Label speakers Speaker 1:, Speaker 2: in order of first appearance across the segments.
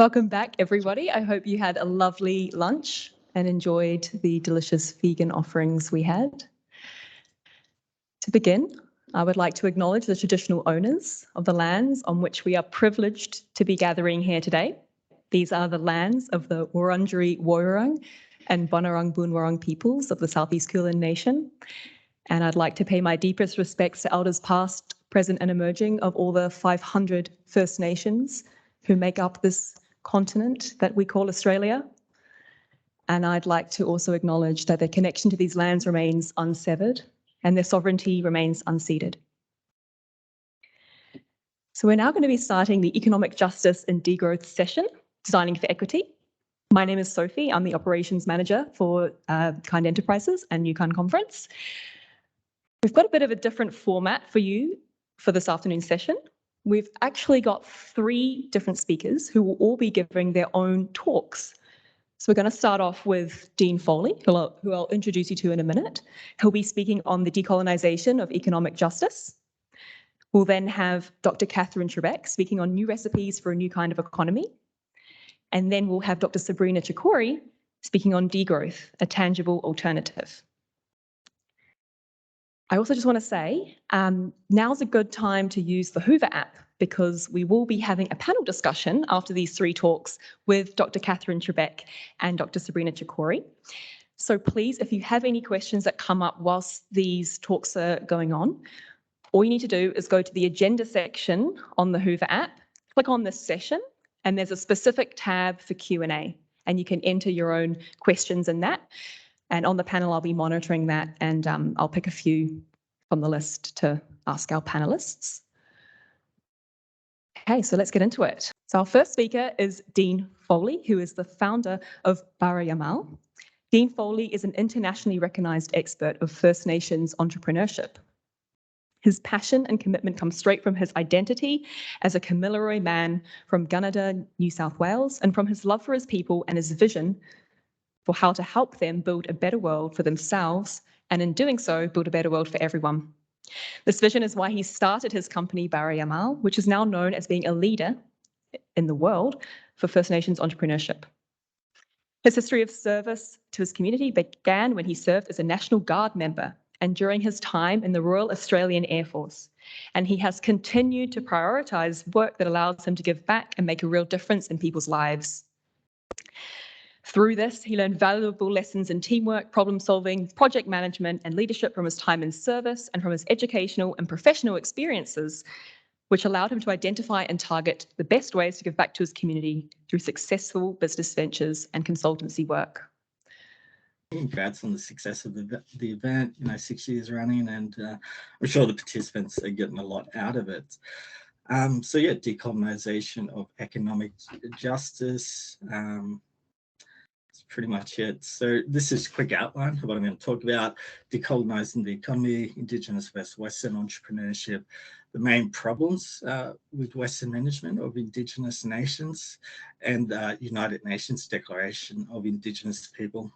Speaker 1: Welcome back, everybody. I hope you had a lovely lunch and enjoyed the delicious vegan offerings we had. To begin, I would like to acknowledge the traditional owners of the lands on which we are privileged to be gathering here today. These are the lands of the Wurundjeri Woiwurrung and Bunurong Boonwurrung peoples of the Southeast Kulin Nation. And I'd like to pay my deepest respects to elders past, present and emerging of all the 500 First Nations who make up this continent that we call Australia. And I'd like to also acknowledge that their connection to these lands remains unsevered and their sovereignty remains unceded. So we're now going to be starting the Economic Justice and Degrowth session, Designing for Equity. My name is Sophie. I'm the Operations Manager for Kind Enterprises and Newkind Conference. We've got a bit of a different format for you for this afternoon session. We've actually got 3 different speakers who will all be giving their own talks. So we're going to start off with Dean Foley, who I'll introduce you to in a minute. He'll be speaking on the decolonisation of economic justice. We'll then have Dr. Katherine Trebeck speaking on new recipes for a new kind of economy. And then we'll have Dr. Sabrina Chakori speaking on degrowth, a tangible alternative. I also just want to say, now's a good time to use the Hoover app because we will be having a panel discussion after these 3 talks with Dr. Katherine Trebeck and Dr. Sabrina Chakori. So please, if you have any questions that come up whilst these talks are going on, all you need to do is go to the agenda section on the Hoover app, click on this session, and there's a specific tab for Q&A, and you can enter your own questions in that. And on the panel, I'll be monitoring that, and I'll pick a few from the list to ask our panelists. Okay, so let's get into it. So our first speaker is Dean Foley, who is the founder of Bara Yamal. Dean Foley is an internationally recognised expert of First Nations entrepreneurship. His passion and commitment come straight from his identity as a Kamilaroi man from Gunnedah, New South Wales, and from his love for his people and his vision for how to help them build a better world for themselves, and in doing so, build a better world for everyone. This vision is why he started his company, Bara Yamal, which is now known as being a leader in the world for First Nations entrepreneurship. His history of service to his community began when he served as a National Guard member and during his time in the Royal Australian Air Force. And he has continued to prioritise work that allows him to give back and make a real difference in people's lives. Through this, he learned valuable lessons in teamwork, problem solving, project management, and leadership from his time in service and from his educational and professional experiences, which allowed him to identify and target the best ways to give back to his community through successful business ventures and consultancy work.
Speaker 2: Congrats on the success of the event, 6 years running, and I'm sure the participants are getting a lot out of it. So yeah, decolonisation of economic justice. That's pretty much it. So this is a quick outline of what I'm going to talk about: decolonising the economy, Indigenous versus Western entrepreneurship, the main problems with Western management of Indigenous nations, and the United Nations Declaration of Indigenous People.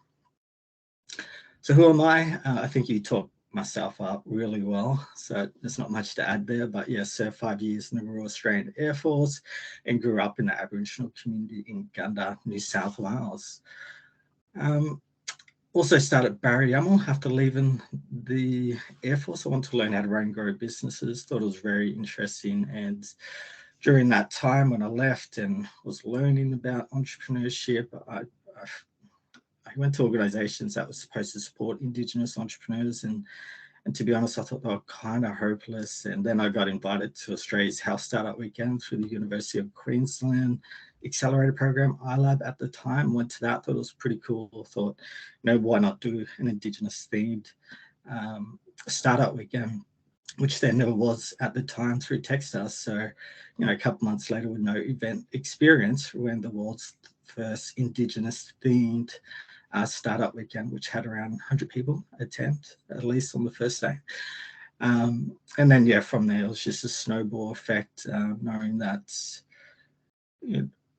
Speaker 2: So who am I? I think you talked myself up really well, so there's not much to add there, but yes, served 5 years in the Royal Australian Air Force and grew up in the Aboriginal community in Gunnedah, New South Wales. Also started Bara Yamal after leaving the Air Force. I wanted to learn how to run and grow businesses, thought it was very interesting, and during that time when I left and was learning about entrepreneurship, I went to organisations that were supposed to support Indigenous entrepreneurs, and to be honest, I thought they were kind of hopeless. And then I got invited to Australia's Health Startup Weekend through the University of Queensland Accelerator Program, iLab at the time. Went to that, thought it was pretty cool. Thought, why not do an Indigenous themed startup weekend, which there never was at the time through Techstars. So, a couple months later, with no event experience, we ran the world's first Indigenous themed startup weekend, which had around 100 people attend, at least on the first day. And then, from there, it was just a snowball effect, knowing that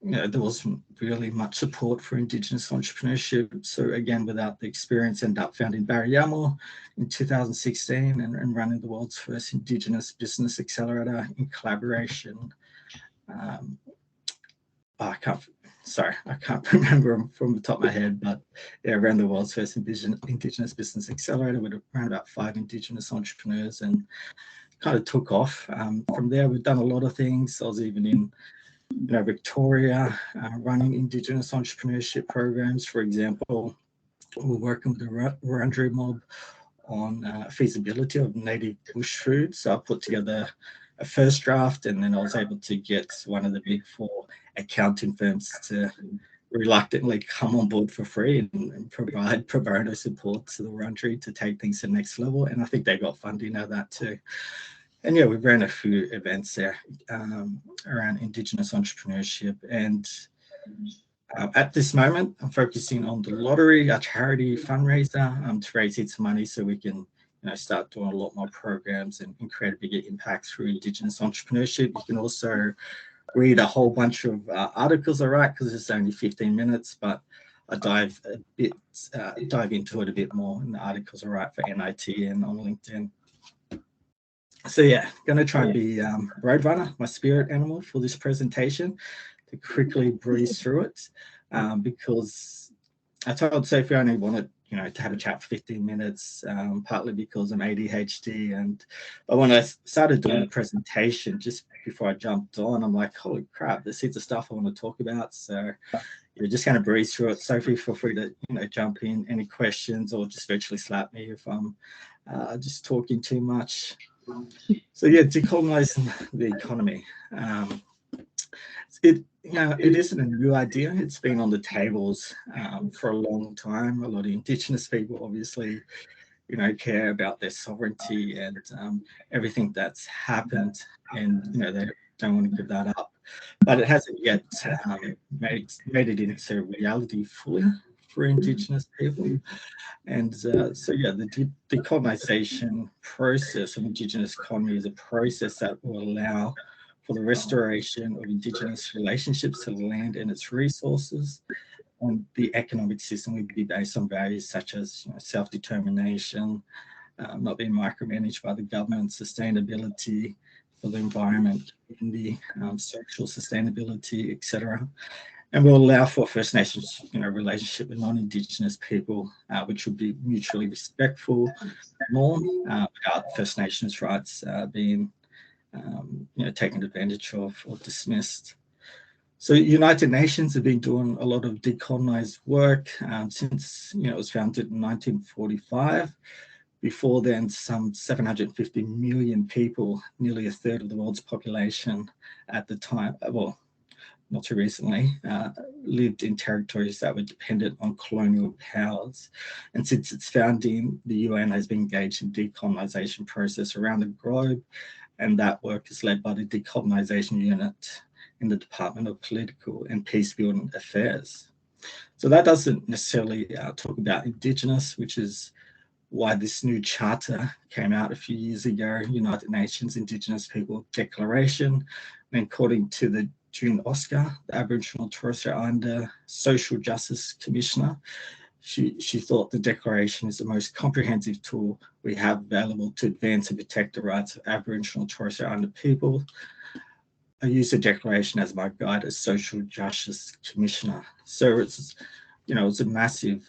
Speaker 2: there wasn't really much support for Indigenous entrepreneurship. So again, without the experience, ended up founding Bara Yamal in 2016 and running the world's first Indigenous business accelerator in collaboration I can't remember them from the top of my head, but yeah, around the world's first Indigenous Business Accelerator with around about 5 Indigenous entrepreneurs, and kind of took off. From there, we've done a lot of things. I was even in Victoria, running Indigenous entrepreneurship programs. For example, we're working with the Wurundjeri mob on feasibility of native bush food. So I put together a first draft, and then I was able to get one of the big 4 accounting firms to reluctantly come on board for free and provide pro bono support to the Wurundjeri to take things to the next level. And I think they got funding out of that too. And yeah, we ran a few events there around Indigenous entrepreneurship. And at this moment, I'm focusing on the lottery, a charity fundraiser, to raise its money so we can start doing a lot more programs and create a bigger impact through Indigenous entrepreneurship. You can also read a whole bunch of articles, all right, because it's only 15 minutes, but I dive into it a bit more in the articles, all right, for NIT and on LinkedIn. So yeah, going to try and be Roadrunner, my spirit animal for this presentation, to quickly breeze through it, because I told Sophie I only wanted to have a chat for 15 minutes, partly because I'm ADHD. But when I started doing the presentation, just before I jumped on, I'm like, holy crap, there's heaps of stuff I want to talk about. So you're just going to breeze through it. Sophie, feel free to jump in, any questions, or just virtually slap me if I'm just talking too much. So yeah, decolonising the economy. It isn't a new idea. It's been on the tables for a long time. A lot of Indigenous people obviously, care about their sovereignty and everything that's happened, and they don't want to give that up. But it hasn't yet made it into reality fully for Indigenous people. And so yeah, the decolonisation process of Indigenous economy is a process that will allow for the restoration of Indigenous relationships to the land and its resources. And the economic system will be based on values such as self-determination, not being micromanaged by the government, sustainability for the environment, community, social sustainability, etc. And will allow for First Nations, relationship with non-Indigenous people, which will be mutually respectful, more without First Nations rights being taken advantage of or dismissed. So United Nations have been doing a lot of decolonized work since it was founded in 1945. Before then, some 750 million people, nearly a third of the world's population at the time, well, not too recently, lived in territories that were dependent on colonial powers. And since its founding, the UN has been engaged in decolonisation process around the globe, and that work is led by the Decolonisation Unit in the Department of Political and Peacebuilding Affairs. So that doesn't necessarily talk about Indigenous, which is why this new charter came out a few years ago, United Nations Indigenous People Declaration. And according to the June Oscar, the Aboriginal Torres Strait Islander Social Justice Commissioner, she thought the declaration is the most comprehensive tool we have available to advance and protect the rights of Aboriginal Torres Strait Islander people. I use the declaration as my guide as Social Justice Commissioner. So it's, it's a massive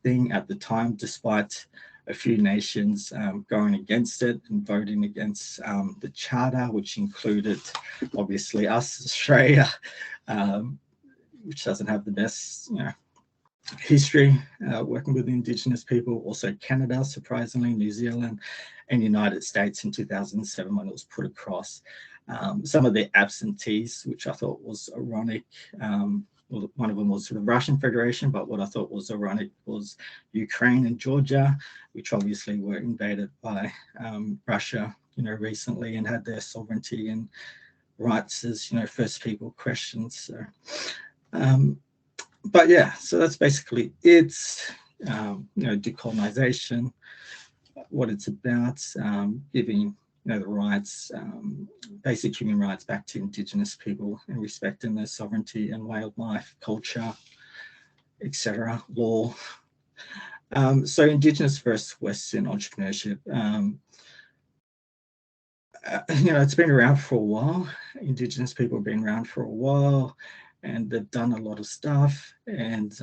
Speaker 2: thing at the time, despite a few nations going against it and voting against the charter, which included obviously us, Australia, which doesn't have the best, history working with Indigenous people. Also Canada, surprisingly, New Zealand, and United States in 2007 when it was put across. Some of the absentees, which I thought was ironic. Well, one of them was the Russian Federation, but what I thought was ironic was Ukraine and Georgia, which obviously were invaded by Russia, recently, and had their sovereignty and rights as, first people questioned. So, but yeah, so that's basically it. Decolonisation, what it's about, giving the rights, basic human rights back to Indigenous people and respecting their sovereignty and way of life, culture, etc., law. So Indigenous versus Western entrepreneurship. It's been around for a while. Indigenous people have been around for a while. and they've done a lot of stuff. And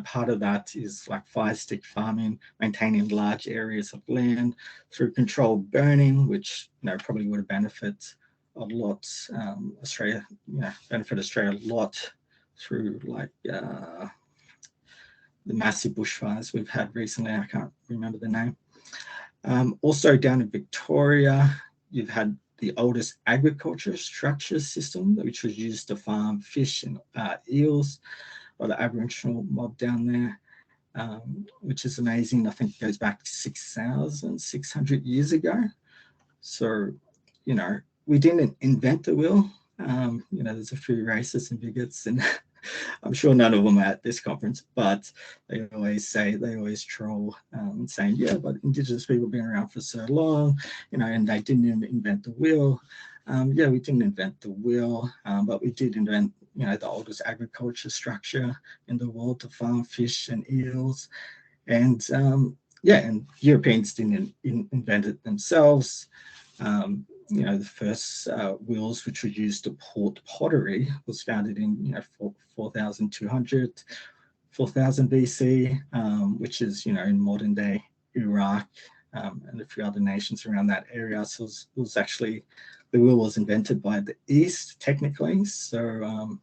Speaker 2: part of that is like fire stick farming, maintaining large areas of land through controlled burning, which probably would have benefited a lot Australia, benefit Australia a lot through like the massive bushfires we've had recently. I can't remember the name. Also down in Victoria, you've had the oldest agriculture structure system, which was used to farm fish and eels by the Aboriginal mob down there, which is amazing. I think it goes back 6,600 years ago. So, we didn't invent the wheel. There's a few racists and bigots, and I'm sure none of them are at this conference, but they always troll saying, yeah, but Indigenous people have been around for so long, and they didn't even invent the wheel. Yeah, we didn't invent the wheel, but we did invent, the oldest agriculture structure in the world to farm fish and eels. And and Europeans didn't invent it themselves. The first wheels which were used to port pottery was founded in 4,200, 4,000 BC, which is in modern day Iraq and a few other nations around that area. So it was actually, the wheel was invented by the East technically. So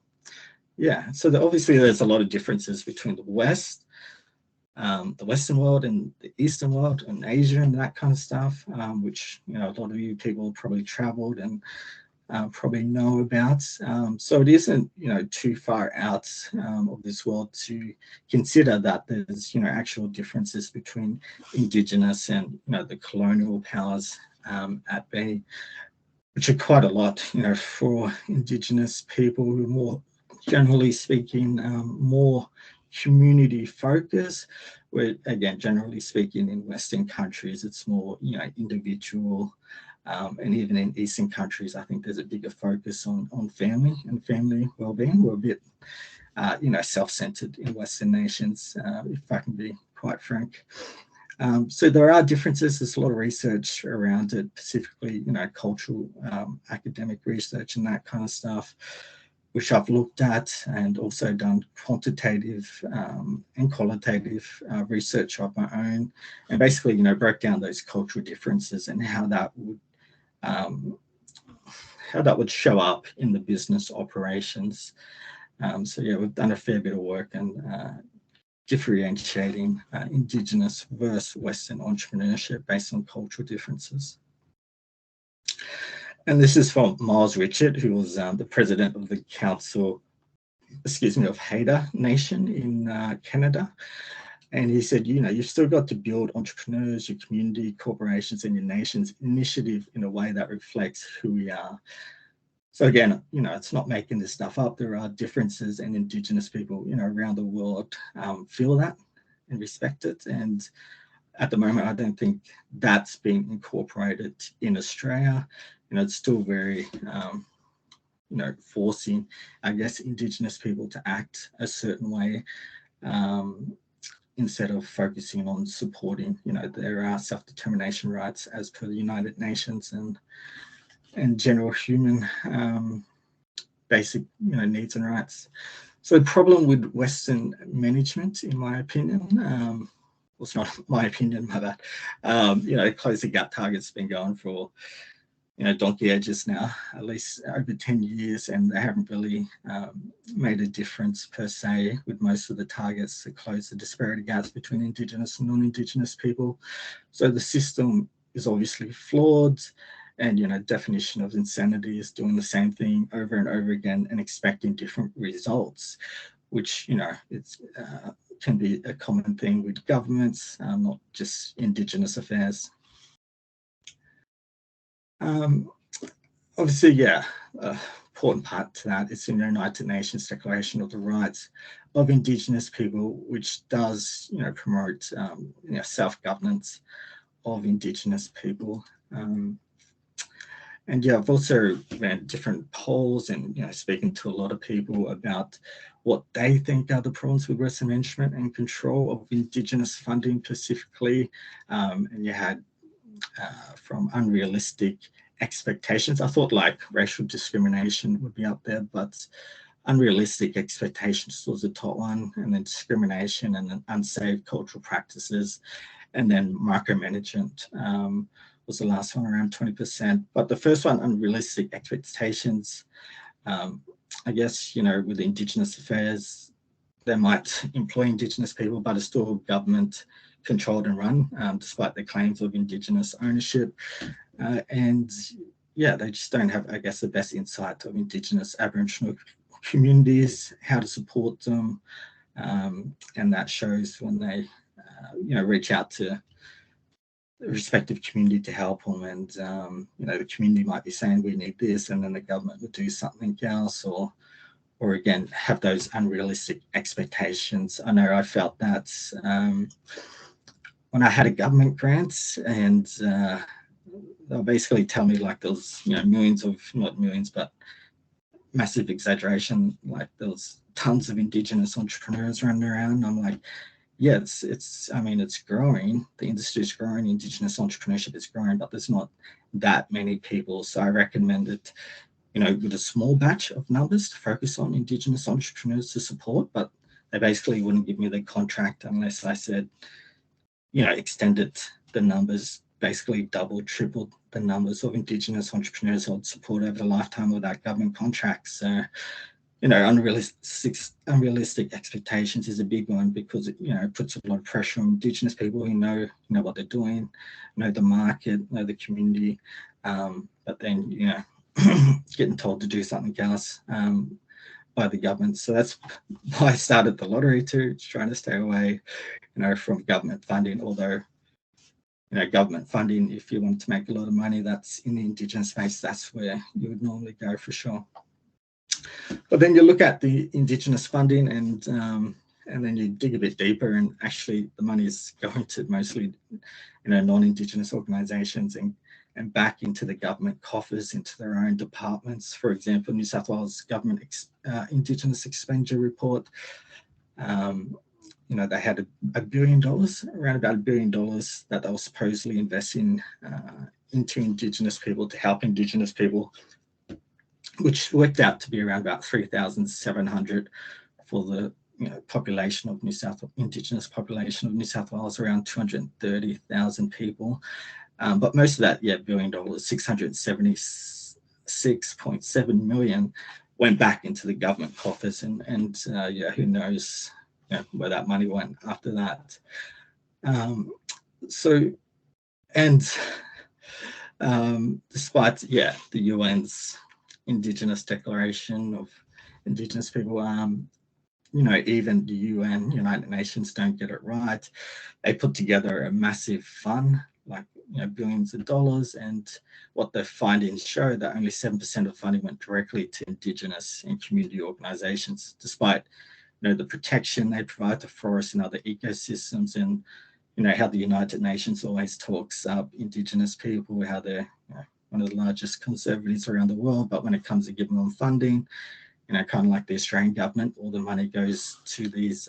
Speaker 2: so obviously there's a lot of differences between the West, the Western world and the Eastern world and Asia and that kind of stuff, which a lot of you people probably traveled and probably know about. So it isn't too far out of this world to consider that there's actual differences between Indigenous and the colonial powers at bay, which are quite a lot. For Indigenous people who are more generally speaking more community focus, where again generally speaking in Western countries it's more individual, and even in Eastern countries I think there's a bigger focus on family and family well-being. We're a bit self-centered in Western nations, if I can be quite frank. So there are differences. There's a lot of research around it, specifically cultural academic research and that kind of stuff, which I've looked at, and also done quantitative and qualitative research of my own, and basically, broke down those cultural differences and how that would show up in the business operations. So yeah, we've done a fair bit of work and differentiating Indigenous versus Western entrepreneurship based on cultural differences. And this is from Miles Richard, who was the president of the council, of Haida Nation in Canada. And he said, you've still got to build entrepreneurs, your community, corporations, and your nation's initiative in a way that reflects who we are. So again, it's not making this stuff up. There are differences, and Indigenous people, around the world feel that and respect it. And at the moment, I don't think that's being incorporated in Australia. It's still very, forcing, I guess, Indigenous people to act a certain way instead of focusing on supporting, their self-determination rights as per the United Nations and general human basic, needs and rights. So the problem with Western management, in my opinion, well, it's not my opinion, but Close the Gap target's been going for donkey ages now, at least over 10 years, and they haven't really made a difference per se with most of the targets to close the disparity gaps between Indigenous and non-Indigenous people. So the system is obviously flawed, and definition of insanity is doing the same thing over and over again and expecting different results, which it's can be a common thing with governments, not just Indigenous affairs. Obviously, important part to that is in the United Nations Declaration of the Rights of Indigenous People, which does, promote, self-governance of Indigenous people. And I've also ran different polls and, speaking to a lot of people about what they think are the problems with Western management and control of Indigenous funding specifically. And you had from unrealistic expectations. I thought like racial discrimination would be up there, but unrealistic expectations was the top one, and then discrimination, and then unsafe cultural practices, and then micromanagement was the last one, around 20%. But the first one, unrealistic expectations, I guess, with Indigenous affairs, they might employ Indigenous people, but it's still government controlled and run, despite the claims of Indigenous ownership. And yeah, they just don't have, I guess, the best insight of Indigenous Aboriginal communities, how to support them. And that shows when they, reach out to the respective community to help them. And, the community might be saying, we need this, and then the government would do something else, or again, have those unrealistic expectations. I know I felt that when I had a government grant, and they'll basically tell me like there was, millions of, not millions, but massive exaggeration, like there was tons of Indigenous entrepreneurs running around. I'm like, yeah, it's growing. The industry is growing, Indigenous entrepreneurship is growing, but there's not that many people. So I recommended, with a small batch of numbers to focus on Indigenous entrepreneurs to support, but they basically wouldn't give me the contract unless I said, extended the numbers, basically doubled, tripled the numbers of Indigenous entrepreneurs I would support over the lifetime of that government contract. So, unrealistic expectations is a big one, because it, puts a lot of pressure on Indigenous people who know what they're doing, know the market, know the community, but then, getting told to do something else by the government. So that's why I started the lottery too, trying to stay away, from government funding. Although, government funding, if you want to make a lot of money, that's in the Indigenous space, that's where you would normally go for sure. But then you look at the Indigenous funding, and then you dig a bit deeper, and actually the money is going to mostly, non-Indigenous organisations and back into the government coffers, into their own departments. For example, New South Wales Government Indigenous Expenditure Report, they had $1 billion, around about $1 billion that they were supposedly investing into Indigenous people, to help Indigenous people, which worked out to be around about 3,700 for the population of Indigenous population of New South Wales, around 230,000 people. But most of that, $1 billion, 676.7 million went back into the government coffers, and who knows where that money went after that. Despite the UN's Indigenous Declaration of Indigenous People, even the UN, United Nations, don't get it right. They put together a massive fund, like billions of dollars, and what the findings show that only 7% of funding went directly to Indigenous and community organisations, despite the protection they provide to forests and other ecosystems, and how the United Nations always talks up Indigenous people, how they're one of the largest conservatives around the world, but when it comes to giving them funding, kind of like the Australian government, all the money goes to these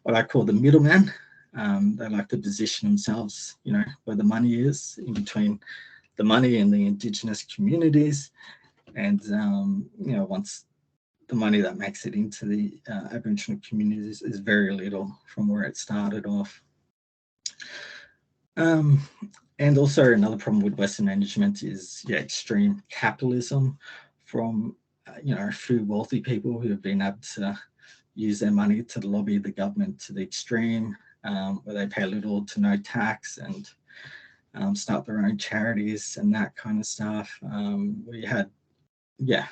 Speaker 2: what I call the middlemen. They like to position themselves, where the money is, in between the money and the Indigenous communities. And, once the money that makes it into the Aboriginal communities is very little from where it started off. And also another problem with Western management is extreme capitalism from a few wealthy people who have been able to use their money to lobby the government to the extreme, where they pay little to no tax and start their own charities and that kind of stuff. We had the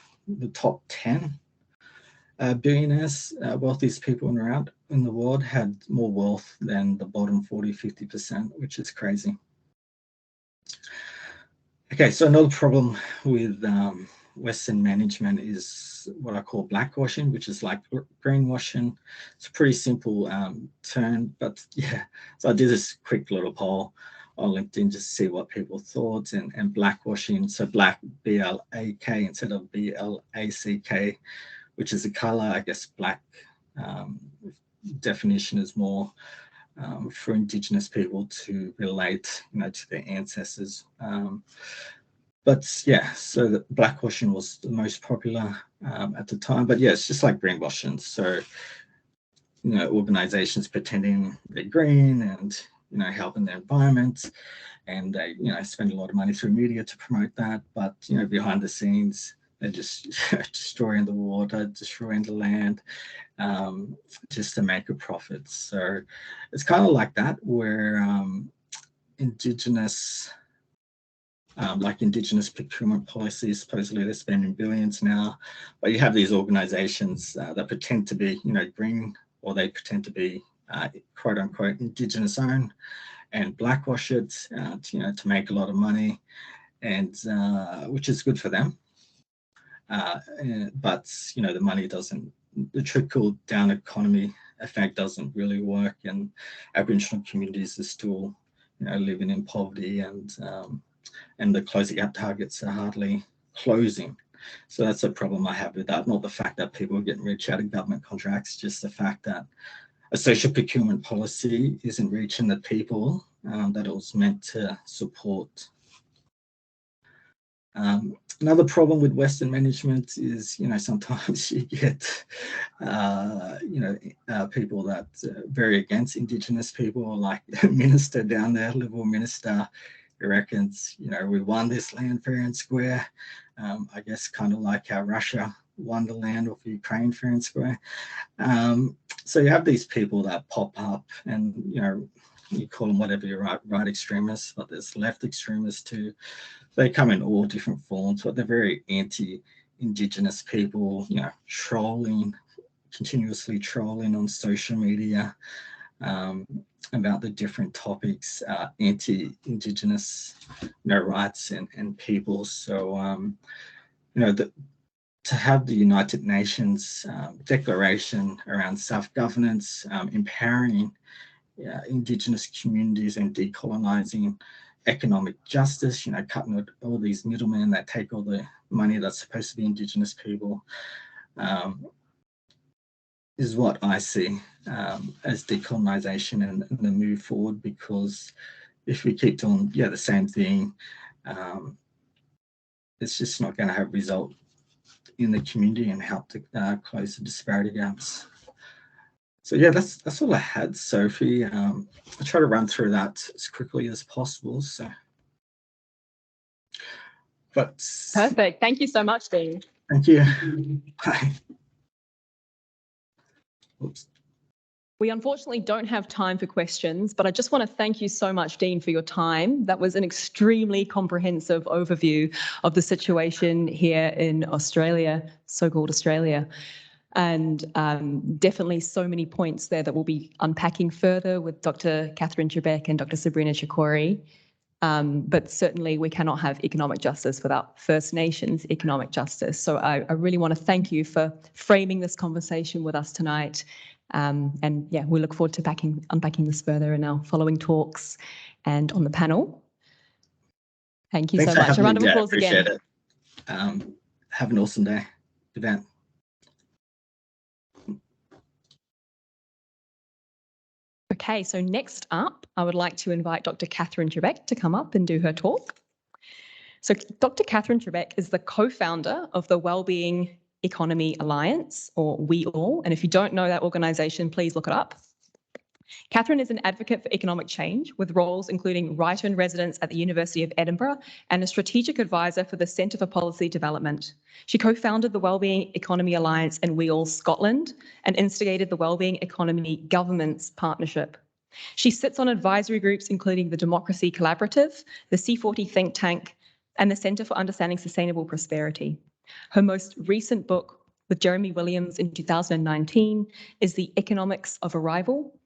Speaker 2: top 10 billionaires, wealthiest people in the world, had more wealth than the bottom 40-50%, which is crazy. Okay, so another problem with Western management is what I call blackwashing, which is like greenwashing. It's a pretty simple term, but so I did this quick little poll on LinkedIn just to see what people thought, and blackwashing, so black, B-L-A-K instead of B-L-A-C-K, which is a color. I guess black definition is more for Indigenous people to relate, to their ancestors. But yeah, so the blackwashing was the most popular at the time. But yeah, it's just like greenwashing. So, organizations pretending they're green and, helping the environment, and they, spend a lot of money through media to promote that. But, behind the scenes, they're just destroying the water, destroying the land, just to make a profit. So it's kind of like that, where Indigenous procurement policies, supposedly they're spending billions now, but you have these organizations that pretend to be, green, or they pretend to be quote unquote Indigenous owned, and blackwash it, to make a lot of money, and which is good for them. But the money doesn't, the trickle down economy effect doesn't really work, and Aboriginal communities are still, living in poverty, and the closing up targets are hardly closing. So that's a problem I have with that. Not the fact that people are getting rich out of government contracts, just the fact that a social procurement policy isn't reaching the people that it was meant to support. Another problem with Western management is, sometimes you get, people that are very against Indigenous people, like the minister down there, Liberal minister, who reckons, we won this land fair and square. I guess kind of like how Russia won the land of Ukraine fair and square. So you have these people that pop up, and, you call them whatever you right extremists, but there's left extremists too. They come in all different forms, but they're very anti-Indigenous people, continuously trolling on social media about the different topics, anti-Indigenous, rights and people. So, to have the United Nations declaration around self-governance, empowering Indigenous communities and decolonizing economic justice, cutting all these middlemen that take all the money that's supposed to be Indigenous people, is what I see as decolonization and the move forward. Because if we keep doing the same thing, it's just not going to have result in the community and help to close the disparity gaps. So yeah, that's all I had, Sophie. I'll try to run through that as quickly as possible. So, but
Speaker 1: Perfect. Thank you so much, Dean.
Speaker 2: Thank you. Bye. Oops.
Speaker 1: We unfortunately don't have time for questions, but I just want to thank you so much, Dean, for your time. That was an extremely comprehensive overview of the situation here in Australia, so-called Australia. And definitely so many points there that we'll be unpacking further with Dr. Katherine Trebeck and Dr. Sabrina Chakori. But certainly we cannot have economic justice without First Nations economic justice. So I really want to thank you for framing this conversation with us tonight. And yeah, we look forward to unpacking this further in our following talks and on the panel. Thank you so much. A round of applause again.
Speaker 2: Appreciate it. Have an awesome day, event.
Speaker 1: Okay, so next up, I would like to invite Dr. Katherine Trebeck to come up and do her talk. So Dr. Katherine Trebeck is the co-founder of the Wellbeing Economy Alliance, or We All. And if you don't know that organisation, please look it up. Katherine is an advocate for economic change with roles including writer-in-residence at the University of Edinburgh and a strategic advisor for the Centre for Policy Development. She co-founded the Wellbeing Economy Alliance and We All Scotland and instigated the Wellbeing Economy Governments Partnership. She sits on advisory groups including the Democracy Collaborative, the C40 think tank, and the Centre for Understanding Sustainable Prosperity. Her most recent book with Jeremy Williams in 2019 is The Economics of Arrival,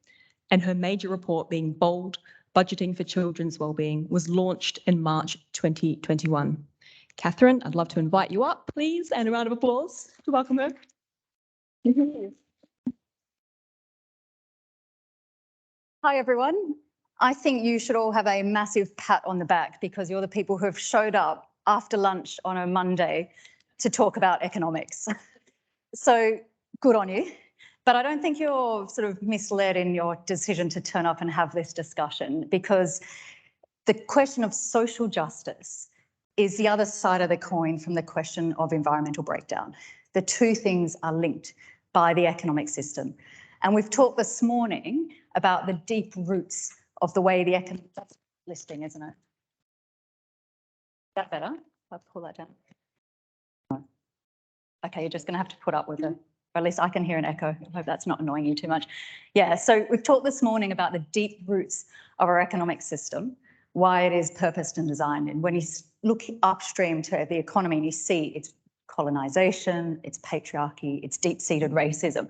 Speaker 1: and her major report, being Bold, Budgeting for Children's Wellbeing, was launched in March 2021. Katherine, I'd love to invite you up, please, and a round of applause to welcome her.
Speaker 3: Hi, everyone. I think you should all have a massive pat on the back because you're the people who have showed up after lunch on a Monday to talk about economics. So good on you. But I don't think you're sort of misled in your decision to turn up and have this discussion, because the question of social justice is the other side of the coin from the question of environmental breakdown. The two things are linked by the economic system. And we've talked this morning about the deep roots of the way the economic, that's listing, isn't it? Is that better? I'll pull that down. Okay, you're just going to have to put up with it. Or at least I can hear an echo. I hope that's not annoying you too much. Yeah, so we've talked this morning about the deep roots of our economic system, why it is purposed and designed. And when you look upstream to the economy and you see it's colonisation, it's patriarchy, it's deep-seated racism.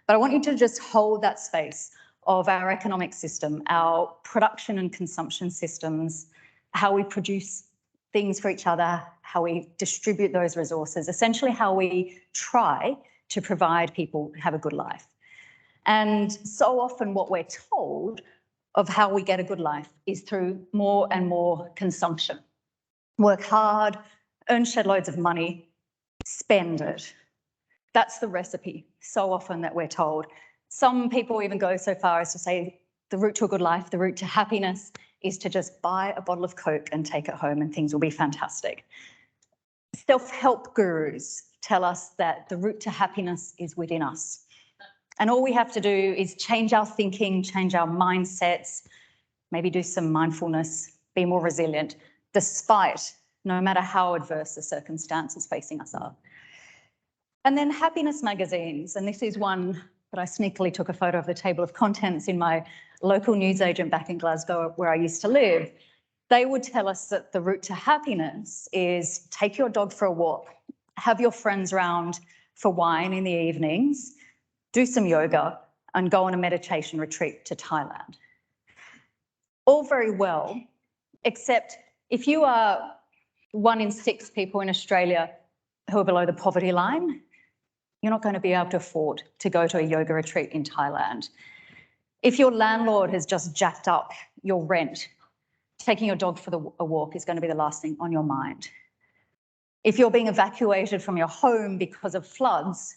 Speaker 3: But I want you to just hold that space of our economic system, our production and consumption systems, how we produce things for each other, how we distribute those resources, essentially how we try to provide people have a good life. And so often what we're told of how we get a good life is through more and more consumption. Work hard, earn shed loads of money, spend it. That's the recipe so often that we're told. Some people even go so far as to say the route to a good life, the route to happiness is to just buy a bottle of Coke and take it home and things will be fantastic. Self-help gurus tell us that the route to happiness is within us. And all we have to do is change our thinking, change our mindsets, maybe do some mindfulness, be more resilient, despite no matter how adverse the circumstances facing us are. And then happiness magazines, and this is one that I sneakily took a photo of the table of contents in my local newsagent back in Glasgow where I used to live. They would tell us that the route to happiness is take your dog for a walk, have your friends round for wine in the evenings, do some yoga and go on a meditation retreat to Thailand. All very well, except if you are 1 in 6 people in Australia who are below the poverty line, you're not going to be able to afford to go to a yoga retreat in Thailand. If your landlord has just jacked up your rent, taking your dog for a walk is going to be the last thing on your mind. If you're being evacuated from your home because of floods,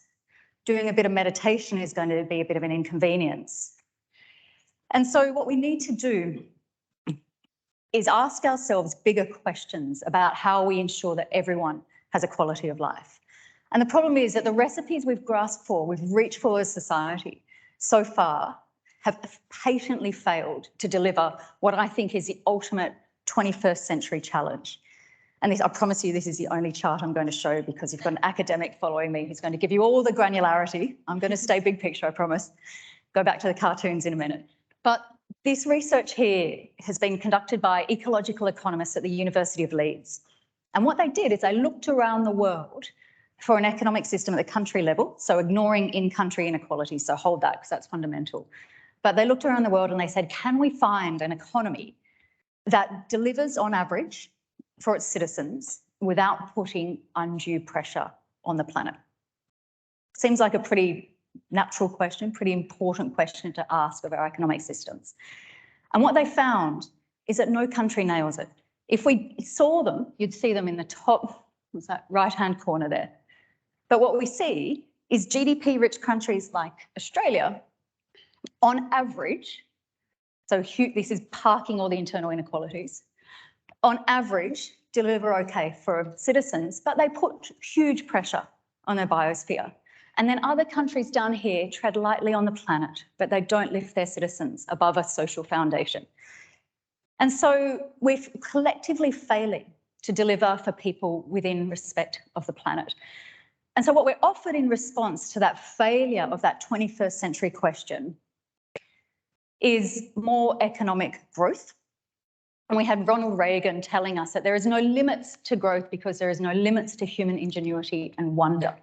Speaker 3: doing a bit of meditation is going to be a bit of an inconvenience. And so what we need to do is ask ourselves bigger questions about how we ensure that everyone has a quality of life. And the problem is that the recipes we've grasped for, we've reached for as society so far have patently failed to deliver what I think is the ultimate 21st century challenge. And this, I promise you, this is the only chart I'm going to show because you've got an academic following me who's going to give you all the granularity. I'm going to stay big picture, I promise. Go back to the cartoons in a minute. But this research here has been conducted by ecological economists at the University of Leeds. And what they did is they looked around the world for an economic system at the country level, so ignoring in-country inequality, so hold that because that's fundamental. But they looked around the world and they said, can we find an economy that delivers on average for its citizens without putting undue pressure on the planet? Seems like a pretty natural question, pretty important question to ask of our economic systems. And what they found is that no country nails it. If we saw them, you'd see them in the top, what's that, right-hand corner there. But what we see is GDP-rich countries like Australia, on average, so this is parking all the internal inequalities, on average, deliver okay for citizens, but they put huge pressure on their biosphere. And then other countries down here tread lightly on the planet, but they don't lift their citizens above a social foundation. And so we're collectively failing to deliver for people within respect of the planet. And so what we're offered in response to that failure of that 21st century question is more economic growth. And we had Ronald Reagan telling us that there is no limits to growth because there is no limits to human ingenuity and wonder.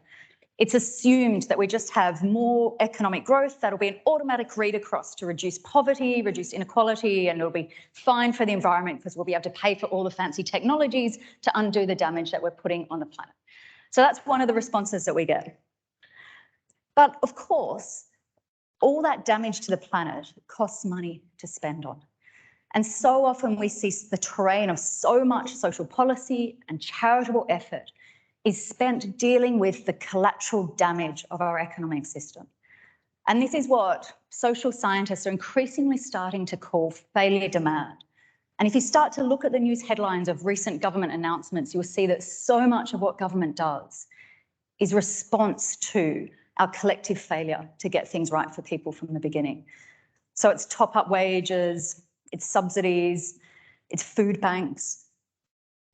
Speaker 3: It's assumed that we just have more economic growth. That'll be an automatic read across to reduce poverty, reduce inequality, and it'll be fine for the environment because we'll be able to pay for all the fancy technologies to undo the damage that we're putting on the planet. So that's one of the responses that we get. But of course, all that damage to the planet costs money to spend on. And so often we see the terrain of so much social policy and charitable effort is spent dealing with the collateral damage of our economic system. And this is what social scientists are increasingly starting to call failure demand. And if you start to look at the news headlines of recent government announcements, you'll see that so much of what government does is response to our collective failure to get things right for people from the beginning. So it's top-up wages, it's subsidies, it's food banks,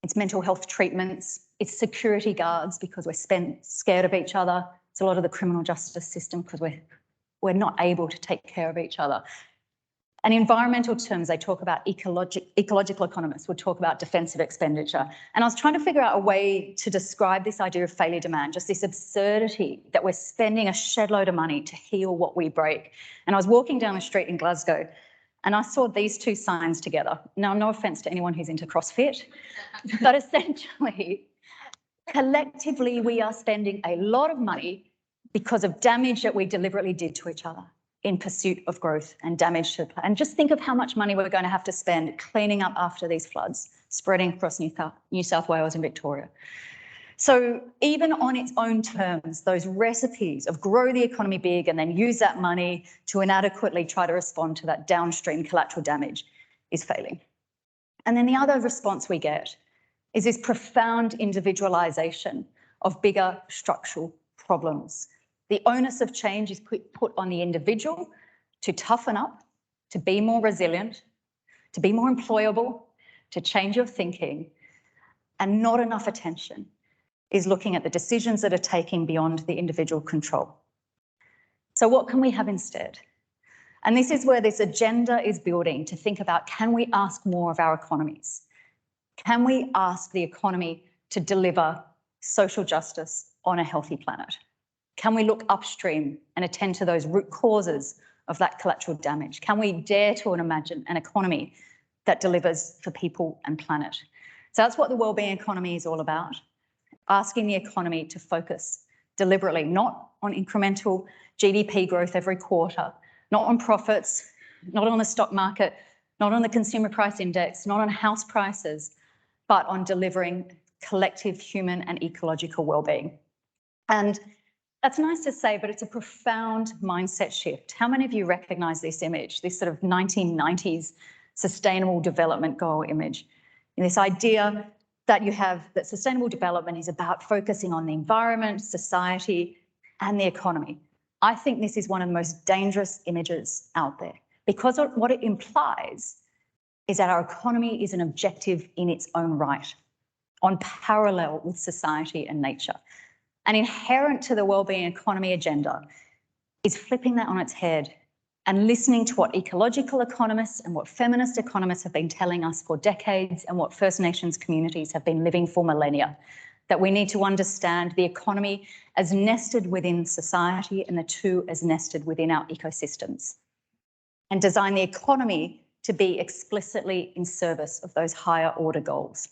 Speaker 3: it's mental health treatments, it's security guards because we're scared of each other. It's a lot of the criminal justice system because we're not able to take care of each other. And in environmental terms, they talk about ecological economists would talk about defensive expenditure. And I was trying to figure out a way to describe this idea of failure demand, just this absurdity that we're spending a shed load of money to heal what we break. And I was walking down the street in Glasgow and I saw these two signs together. Now, no offense to anyone who's into CrossFit, but essentially, collectively, we are spending a lot of money because of damage that we deliberately did to each other in pursuit of growth and damage to the planet. And just think of how much money we're going to have to spend cleaning up after these floods spreading across New South Wales and Victoria. So even on its own terms, those recipes of grow the economy big and then use that money to inadequately try to respond to that downstream collateral damage is failing. And then the other response we get is this profound individualization of bigger structural problems. The onus of change is put on the individual to toughen up, to be more resilient, to be more employable, to change your thinking, and not enough attention is looking at the decisions that are taken beyond the individual control. So what can we have instead? And this is where this agenda is building to think about, can we ask more of our economies? Can we ask the economy to deliver social justice on a healthy planet? Can we look upstream and attend to those root causes of that collateral damage? Can we dare to imagine an economy that delivers for people and planet? So that's what the wellbeing economy is all about, asking the economy to focus deliberately, not on incremental GDP growth every quarter, not on profits, not on the stock market, not on the consumer price index, not on house prices, but on delivering collective human and ecological wellbeing. And that's nice to say, but it's a profound mindset shift. How many of you recognise this image, this sort of 1990s sustainable development goal image? And this idea that you have that sustainable development is about focusing on the environment, society, and the economy. I think this is one of the most dangerous images out there because what it implies is that our economy is an objective in its own right, on parallel with society and nature. And inherent to the wellbeing economy agenda is flipping that on its head and listening to what ecological economists and what feminist economists have been telling us for decades and what First Nations communities have been living for millennia, that we need to understand the economy as nested within society and the two as nested within our ecosystems, and design the economy to be explicitly in service of those higher order goals.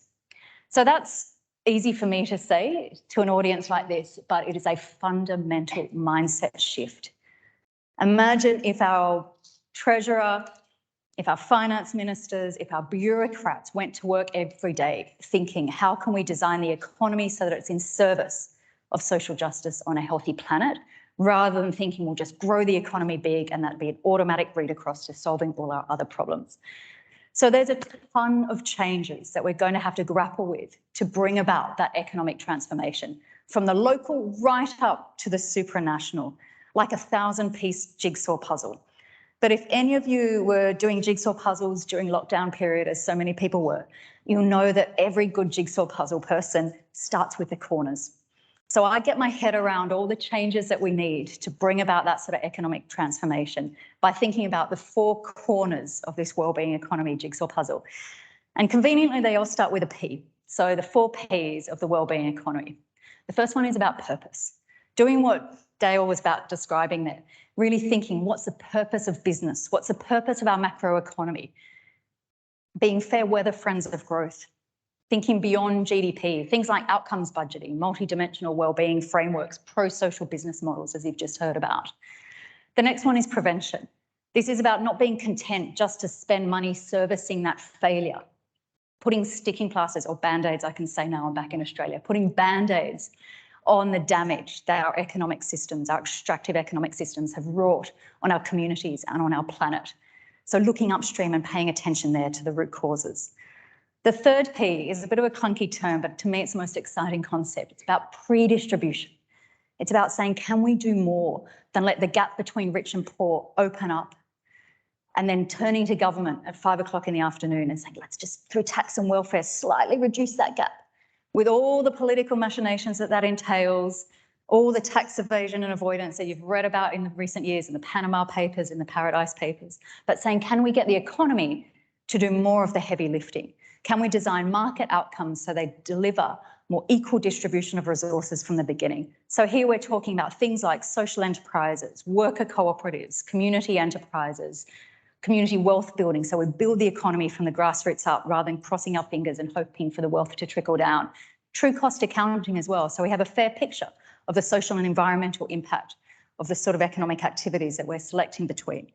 Speaker 3: So that's easy for me to say to an audience like this, but it is a fundamental mindset shift. Imagine if our treasurer, if our finance ministers, if our bureaucrats went to work every day thinking, how can we design the economy so that it's in service of social justice on a healthy planet, rather than thinking we'll just grow the economy big and that'd be an automatic read across to solving all our other problems. So there's a ton of changes that we're going to have to grapple with to bring about that economic transformation, from the local right up to the supranational, like a 1,000-piece jigsaw puzzle. But if any of you were doing jigsaw puzzles during lockdown period, as so many people were, you'll know that every good jigsaw puzzle person starts with the corners. So I get my head around all the changes that we need to bring about that sort of economic transformation by thinking about the four corners of this wellbeing economy jigsaw puzzle. And conveniently, they all start with a P. So the 4 Ps of the wellbeing economy. The first one is about purpose, doing what Dale was about describing there, really thinking, what's the purpose of business? What's the purpose of our macro economy? Being fair weather friends of growth, thinking beyond GDP, things like outcomes budgeting, multidimensional wellbeing frameworks, pro-social business models, as you've just heard about. The next one is prevention. This is about not being content just to spend money servicing that failure, putting sticking plasters or band-aids, I can say now I'm back in Australia, putting band-aids on the damage that our economic systems, our extractive economic systems have wrought on our communities and on our planet. So looking upstream and paying attention there to the root causes. The third P is a bit of a clunky term, but to me it's the most exciting concept. It's about pre-distribution. It's about saying, can we do more than let the gap between rich and poor open up, and then turning to government at 5 o'clock in the afternoon and saying, let's just through tax and welfare slightly reduce that gap, with all the political machinations that entails, all the tax evasion and avoidance that you've read about in the recent years in the Panama Papers, in the Paradise Papers, but saying, can we get the economy to do more of the heavy lifting? Can we design market outcomes so they deliver more equal distribution of resources from the beginning? So here we're talking about things like social enterprises, worker cooperatives, community enterprises, community wealth building. So we build the economy from the grassroots up rather than crossing our fingers and hoping for the wealth to trickle down. True cost accounting as well. So we have a fair picture of the social and environmental impact of the sort of economic activities that we're selecting between.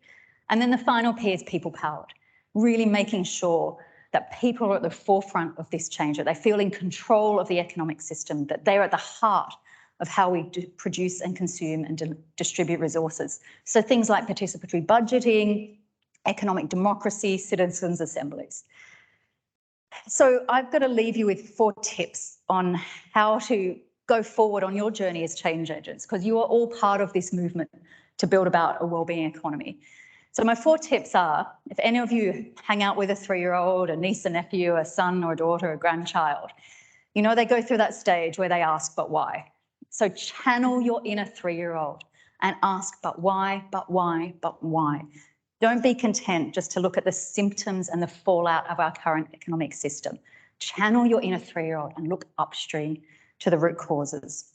Speaker 3: And then the final P is people powered, really making sure that people are at the forefront of this change, that they feel in control of the economic system, that they're at the heart of how we produce and consume and distribute resources. So things like participatory budgeting, economic democracy, citizens' assemblies. So I've got to leave you with 4 tips on how to go forward on your journey as change agents, because you are all part of this movement to build about a wellbeing economy. So my 4 tips are, if any of you hang out with a 3-year-old, a niece, a nephew, a son or a daughter, a grandchild, you know they go through that stage where they ask, but why? So channel your inner 3-year-old and ask, but why, but why, but why? Don't be content just to look at the symptoms and the fallout of our current economic system. Channel your inner 3-year-old and look upstream to the root causes.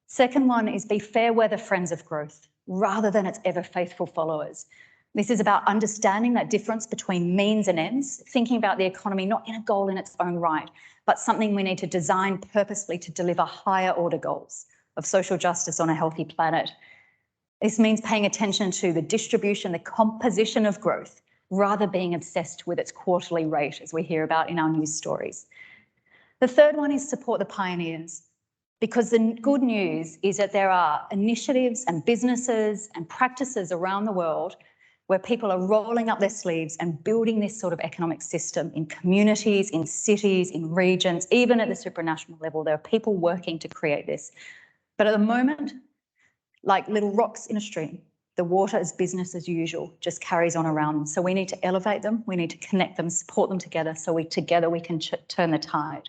Speaker 3: Second one is be fair weather friends of growth rather than its ever faithful followers. This is about understanding that difference between means and ends, thinking about the economy not in a goal in its own right, but something we need to design purposely to deliver higher order goals of social justice on a healthy planet. This means paying attention to the distribution, the composition of growth, rather being obsessed with its quarterly rate, as we hear about in our news stories. The third one is support the pioneers, because the good news is that there are initiatives and businesses and practices around the world where people are rolling up their sleeves and building this sort of economic system in communities, in cities, in regions, even at the supranational level. There are people working to create this. But at the moment, like little rocks in a stream, the water is business as usual, just carries on around them. So we need to elevate them, we need to connect them, support them together, so together we can turn the tide.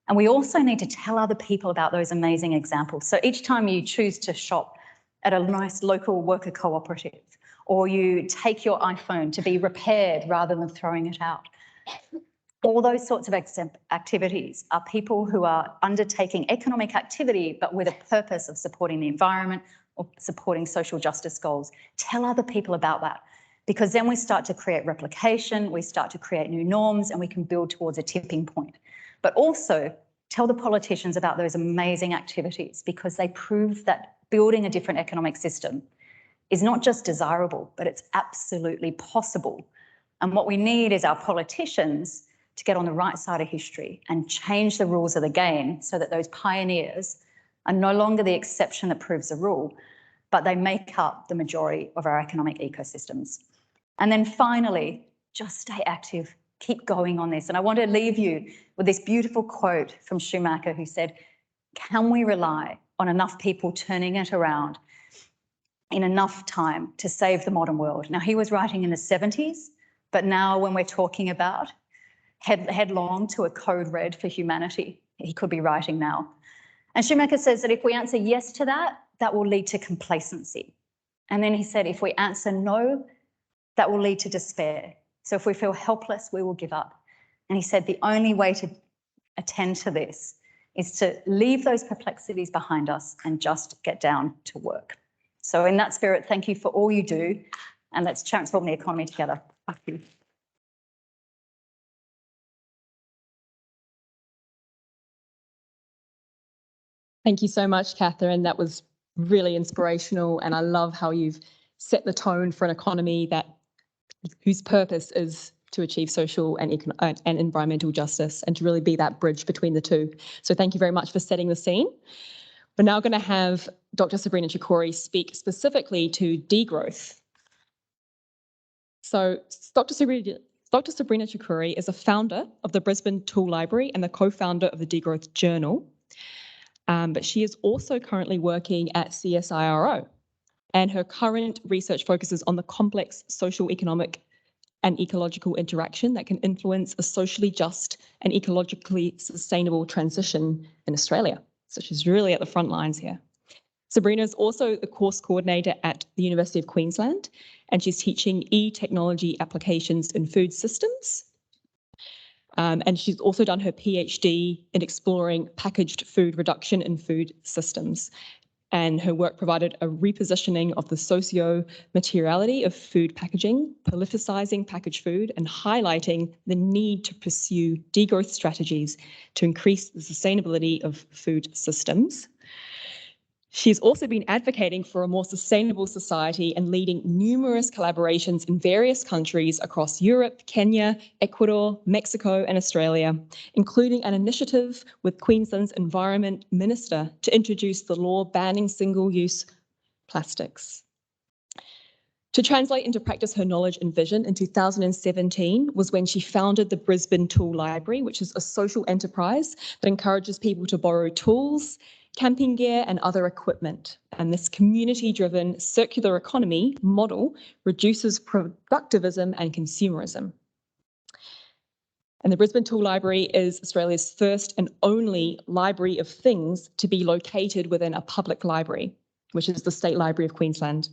Speaker 3: And we also need to tell other people about those amazing examples. So each time you choose to shop at a nice local worker cooperative, or you take your iPhone to be repaired rather than throwing it out, all those sorts of activities are people who are undertaking economic activity, but with a purpose of supporting the environment or supporting social justice goals. Tell other people about that, because then we start to create replication, we start to create new norms, and we can build towards a tipping point. But also tell the politicians about those amazing activities, because they prove that building a different economic system is not just desirable, but it's absolutely possible. And what we need is our politicians to get on the right side of history and change the rules of the game so that those pioneers are no longer the exception that proves the rule, but they make up the majority of our economic ecosystems. And then finally, just stay active, keep going on this. And I want to leave you with this beautiful quote from Schumacher, who said, can we rely on enough people turning it around in enough time to save the modern world? Now, he was writing in the 70s, but now when we're talking about headlong to a code red for humanity, he could be writing now. And Schumacher says that if we answer yes to that, that will lead to complacency. And then he said, if we answer no, that will lead to despair. So if we feel helpless, we will give up. And he said the only way to attend to this is to leave those perplexities behind us and just get down to work. So in that spirit, thank you for all you do, and let's transform the economy together. Thank you.
Speaker 1: Thank you so much, Katherine. That was really inspirational, and I love how you've set the tone for an economy whose purpose is to achieve social and environmental justice, and to really be that bridge between the two. So thank you very much for setting the scene. We're now going to have Dr. Sabrina Chakori speak specifically to degrowth. So Dr. Sabrina Chakori is a founder of the Brisbane Tool Library and the co-founder of the Degrowth Journal. But she is also currently working at CSIRO, and her current research focuses on the complex social, economic and ecological interaction that can influence a socially just and ecologically sustainable transition in Australia. So she's really at the front lines here. Sabrina is also the course coordinator at the University of Queensland, and she's teaching e-technology applications in food systems. And she's also done her PhD in exploring packaged food reduction in food systems. And her work provided a repositioning of the socio-materiality of food packaging, politicizing packaged food, and highlighting the need to pursue degrowth strategies to increase the sustainability of food systems. She's also been advocating for a more sustainable society and leading numerous collaborations in various countries across Europe, Kenya, Ecuador, Mexico, and Australia, including an initiative with Queensland's Environment Minister to introduce the law banning single-use plastics. To translate into practice her knowledge and vision in 2017 was when she founded the Brisbane Tool Library, which is a social enterprise that encourages people to borrow tools, camping gear and other equipment. And this community-driven circular economy model reduces productivism and consumerism. And the Brisbane Tool Library is Australia's first and only library of things to be located within a public library, which is the State Library of Queensland.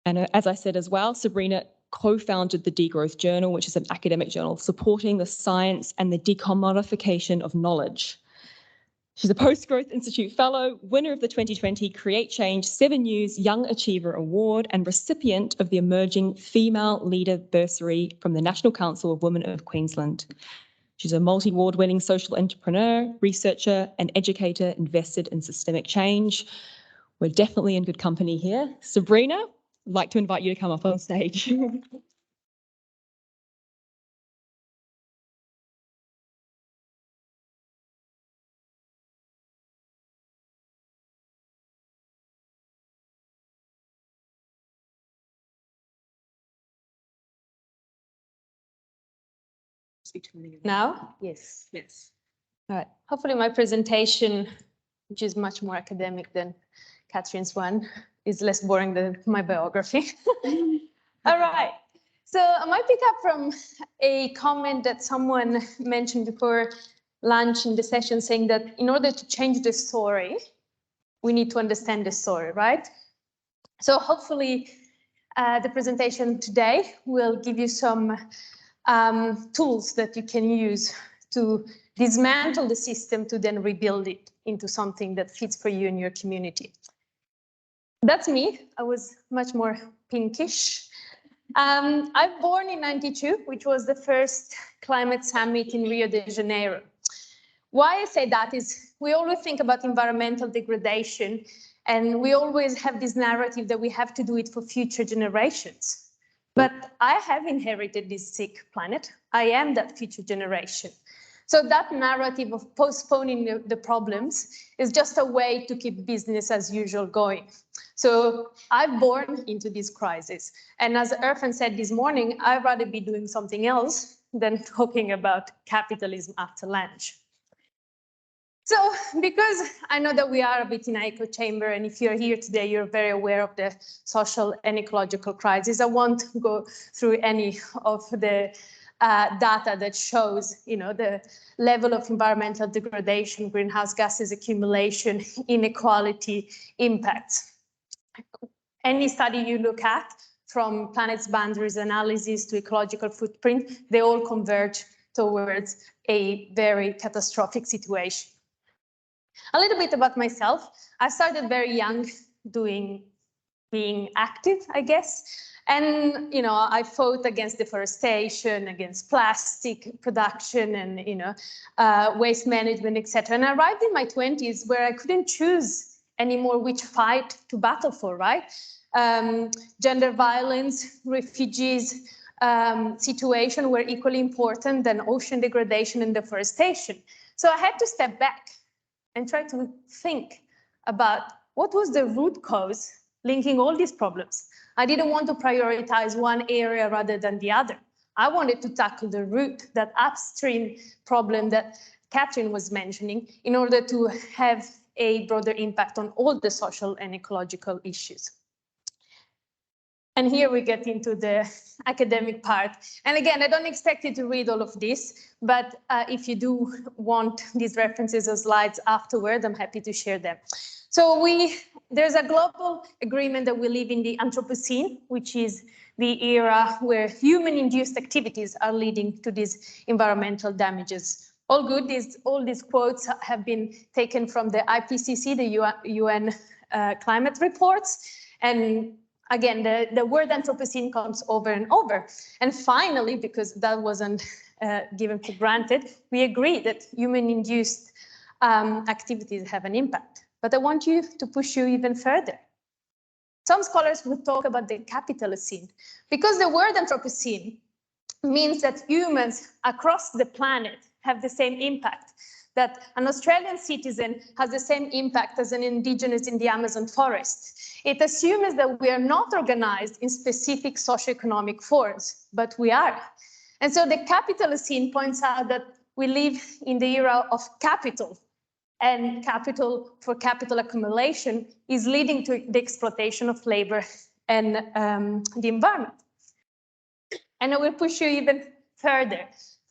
Speaker 1: And as I said as well, Sabrina co-founded the Degrowth Journal, which is an academic journal supporting the science and the decommodification of knowledge. She's a Post-Growth Institute Fellow, winner of the 2020 Create Change 7 News Young Achiever Award, and recipient of the Emerging Female Leader Bursary from the National Council of Women of Queensland. She's a multi-award winning social entrepreneur, researcher, and educator invested in systemic change. We're definitely in good company here. Sabrina, I'd like to invite you to come up on stage.
Speaker 4: Now?
Speaker 1: Yes. Yes.
Speaker 4: All right. Hopefully my presentation, which is much more academic than Katherine's one, is less boring than my biography. All right. So I might pick up from a comment that someone mentioned before lunch in the session, saying that in order to change the story, we need to understand the story, right? So hopefully the presentation today will give you some tools that you can use to dismantle the system to then rebuild it into something that fits for you and your community. That's me. I was much more pinkish. I'm born in '92, which was the first climate summit in Rio de Janeiro. Why I say that is we always think about environmental degradation, and we always have this narrative that we have to do it for future generations. But I have inherited this sick planet. I am that future generation. So that narrative of postponing the problems is just a way to keep business as usual going. So I'm born into this crisis. And as Irfan said this morning, I'd rather be doing something else than talking about capitalism after lunch. So because I know that we are a bit in an echo chamber, and if you're here today, you're very aware of the social and ecological crisis. I won't go through any of the data that shows, the level of environmental degradation, greenhouse gases accumulation, inequality, impacts. Any study you look at, from planet's boundaries analysis to ecological footprint, they all converge towards a very catastrophic situation. A little bit about myself. I started very young being active, I guess. And, I fought against deforestation, against plastic production and, waste management, etc. And I arrived in my 20s where I couldn't choose anymore which fight to battle for, right? Gender violence, refugees situation were equally important than ocean degradation and deforestation. So I had to step back and try to think about what was the root cause linking all these problems. I didn't want to prioritize one area rather than the other. I wanted to tackle the root, that upstream problem that Katherine was mentioning, in order to have a broader impact on all the social and ecological issues. And here we get into the academic part. And again, I don't expect you to read all of this, but if you do want these references or slides afterward, I'm happy to share them. So there's a global agreement that we live in the Anthropocene, which is the era where human-induced activities are leading to these environmental damages. All good, all these quotes have been taken from the IPCC, the UN climate reports. And again, the word Anthropocene comes over and over. And finally, because that wasn't given for granted, we agree that human-induced activities have an impact. But I want to push you even further. Some scholars will talk about the Capitalocene, because the word Anthropocene means that humans across the planet have the same impact, that an Australian citizen has the same impact as an indigenous in the Amazon forest. It assumes that we are not organized in specific socioeconomic forms, but we are. And so the Capitalocene points out that we live in the era of capital, and capital for capital accumulation is leading to the exploitation of labor and the environment. And I will push you even further.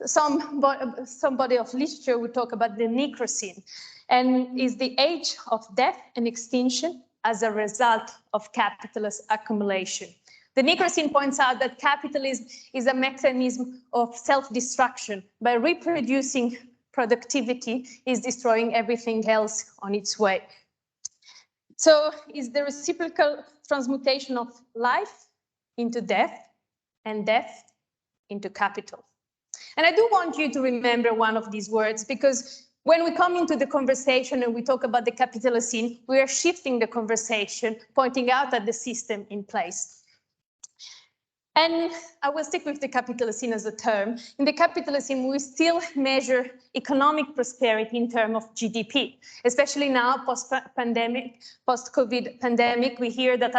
Speaker 4: Some body of literature will talk about the Necrocene, and is the age of death and extinction as a result of capitalist accumulation. The Necrocene points out that capitalism is a mechanism of self-destruction. By reproducing productivity, is destroying everything else on its way. So is the reciprocal transmutation of life into death and death into capital. And I do want you to remember one of these words, because when we come into the conversation and we talk about the Capitalocene, we are shifting the conversation, pointing out at the system in place. And I will stick with the Capitalocene as a term. In the Capitalocene, we still measure economic prosperity in terms of GDP, especially now, post-pandemic, post-COVID pandemic. We hear that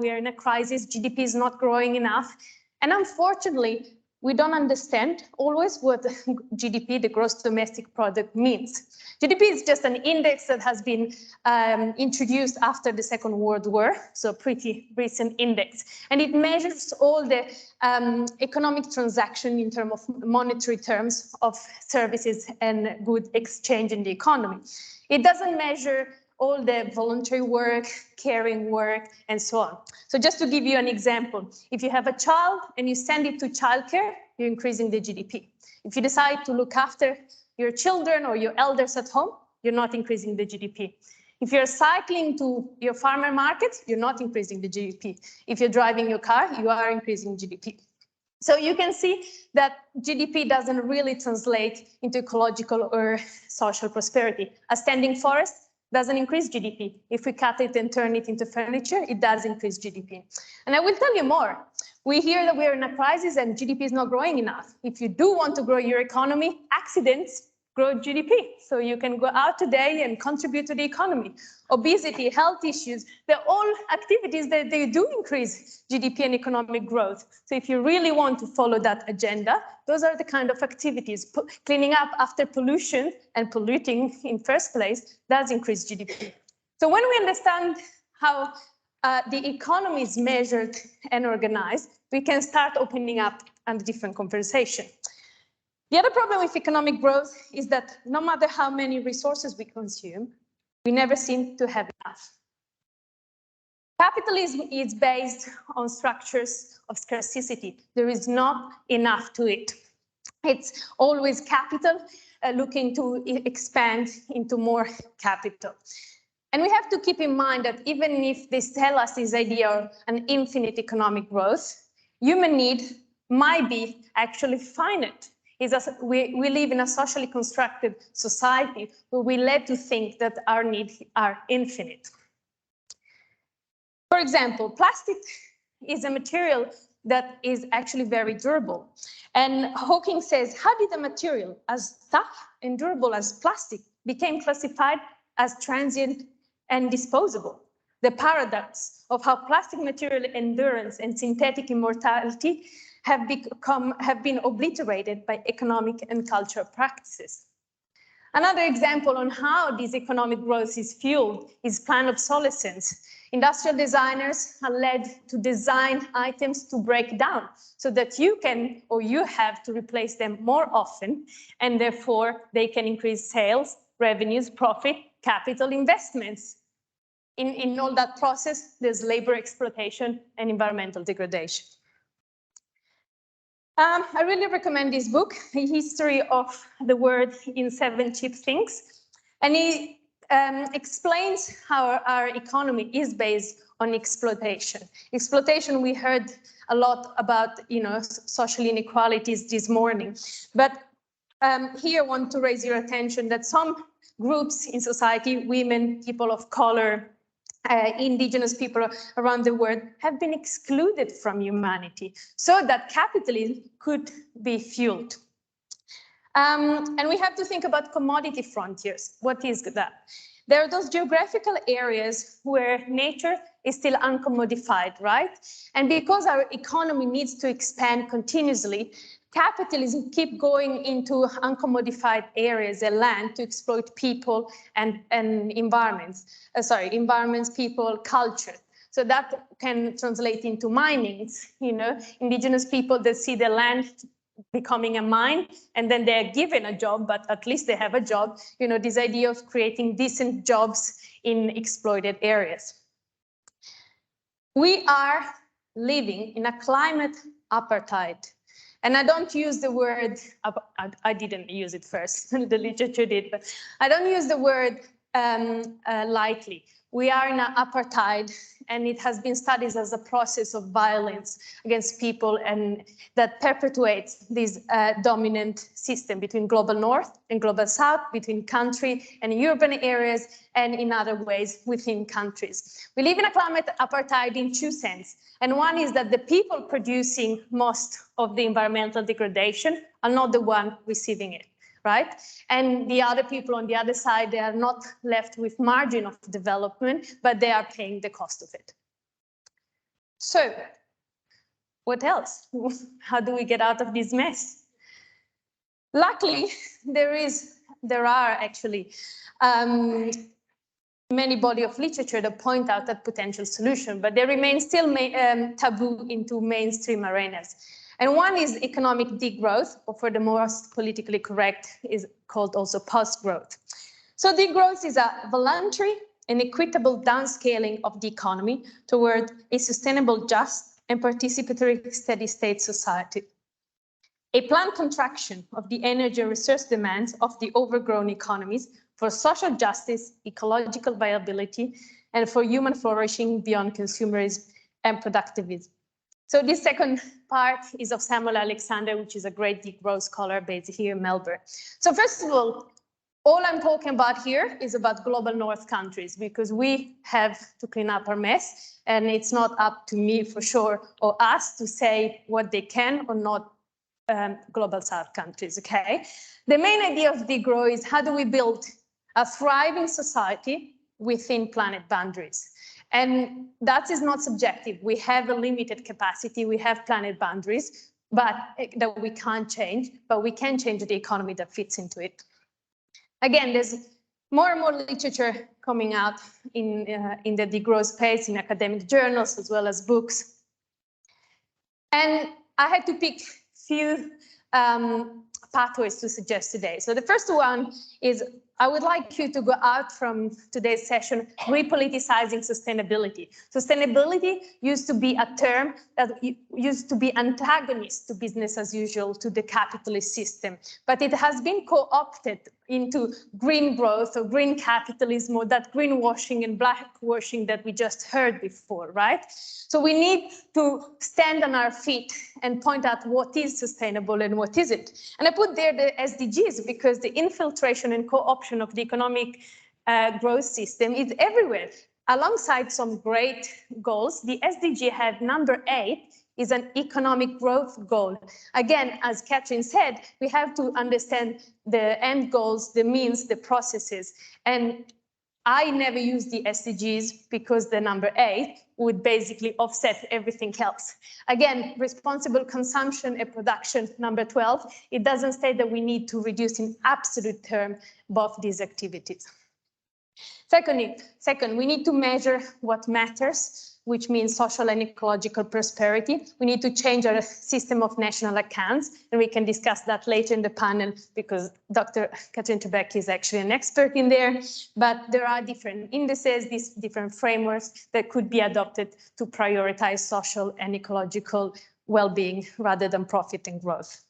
Speaker 4: we are in a crisis, GDP is not growing enough. And unfortunately, we don't understand always what GDP, the gross domestic product, means. GDP is just an index that has been introduced after the Second World War, so pretty recent index. And it measures all the economic transaction in terms of monetary terms of services and good exchange in the economy. It doesn't measure all the voluntary work, caring work, and so on. So just to give you an example, if you have a child and you send it to childcare, you're increasing the GDP. If you decide to look after your children or your elders at home, you're not increasing the GDP. If you're cycling to your farmer market, you're not increasing the GDP. If you're driving your car, you are increasing GDP. So you can see that GDP doesn't really translate into ecological or social prosperity. A standing forest doesn't increase GDP. If we cut it and turn it into furniture, it does increase GDP. And I will tell you more. We hear that we are in a crisis and GDP is not growing enough. If you do want to grow your economy, accidents grow GDP. So you can go out today and contribute to the economy. Obesity, health issues, they're all activities that they do increase GDP and economic growth. So if you really want to follow that agenda, those are the kind of activities. Cleaning up after pollution and polluting in first place does increase GDP. So when we understand how the economy is measured and organized, we can start opening up a different conversation. The other problem with economic growth is that no matter how many resources we consume, we never seem to have enough. Capitalism is based on structures of scarcity. There is not enough to it. It's always capital looking to expand into more capital. And we have to keep in mind that even if they tell us this idea of an infinite economic growth, human need might be actually finite. We live in a socially constructed society where we're led to think that our needs are infinite. For example, plastic is a material that is actually very durable. And Hawking says, how did a material as tough and durable as plastic became classified as transient and disposable? the paradox of how plastic material endurance and synthetic immortality have been obliterated by economic and cultural practices. Another example on how this economic growth is fueled is planned obsolescence. Industrial designers are led to design items to break down so that you can or you have to replace them more often, and therefore they can increase sales, revenues, profit, capital investments. In all that process, there's labor exploitation and environmental degradation. I really recommend this book, A History of the World in 7 Cheap Things. And it explains how our economy is based on exploitation. Exploitation, we heard a lot about, social inequalities this morning. But here I want to raise your attention that some groups in society, women, people of color, indigenous people around the world have been excluded from humanity so that capitalism could be fueled. And we have to think about commodity frontiers. What is that? There are those geographical areas where nature is still uncommodified, right? And because our economy needs to expand continuously, capitalism keep going into uncommodified areas and land to exploit people and environments. Environments, people, culture. So that can translate into minings, indigenous people that see the land becoming a mine and then they're given a job, but at least they have a job, this idea of creating decent jobs in exploited areas. We are living in a climate apartheid. And I don't use the word, I didn't use it first, the literature did, but I don't use the word lightly. We are in an apartheid, and it has been studied as a process of violence against people and that perpetuates this dominant system between global north and global south, between country and urban areas, and in other ways within countries. We live in a climate apartheid in 2 senses. And one is that the people producing most of the environmental degradation are not the one receiving it, right? And the other people on the other side, they are not left with margin of development, but they are paying the cost of it. So what else? How do we get out of this mess? Luckily, there are actually many body of literature that point out that potential solution, but they remain still taboo into mainstream arenas. And one is economic degrowth, or for the most politically correct, is called also post-growth. So degrowth is a voluntary and equitable downscaling of the economy toward a sustainable, just, and participatory steady-state society. A planned contraction of the energy and resource demands of the overgrown economies for social justice, ecological viability, and for human flourishing beyond consumerism and productivism. So this second part is of Samuel Alexander, which is a great degrowth scholar based here in Melbourne. So first of all I'm talking about here is about global north countries, because we have to clean up our mess, and it's not up to me for sure or us to say what they can or not global south countries, okay? The main idea of degrowth is how do we build a thriving society within planet boundaries. And that is not subjective. We have a limited capacity, we have planet boundaries, but that we can't change, but we can change the economy that fits into it. Again, there's more and more literature coming out in the degrowth space, in academic journals, as well as books. And I had to pick few pathways to suggest today. So the first one is I would like you to go out from today's session repoliticizing sustainability. Sustainability used to be a term that used to be antagonist to business as usual, to the capitalist system, but it has been co-opted into green growth or green capitalism, or that greenwashing and blackwashing that we just heard before, right? So we need to stand on our feet and point out what is sustainable and what isn't. And I put there the SDGs because the infiltration and co-option of the economic growth system is everywhere. Alongside some great goals, the SDG have number 8 is an economic growth goal. Again, as Katherine said, we have to understand the end goals, the means, the processes. And I never use the SDGs because the number 8 would basically offset everything else. Again, responsible consumption and production, number 12, it doesn't state that we need to reduce in absolute term both these activities. Second, we need to measure what matters, which means social and ecological prosperity. We need to change our system of national accounts, and we can discuss that later in the panel because Dr. Katherine Trebeck is actually an expert in there. But there are different indices, these different frameworks that could be adopted to prioritize social and ecological well-being rather than profit and growth.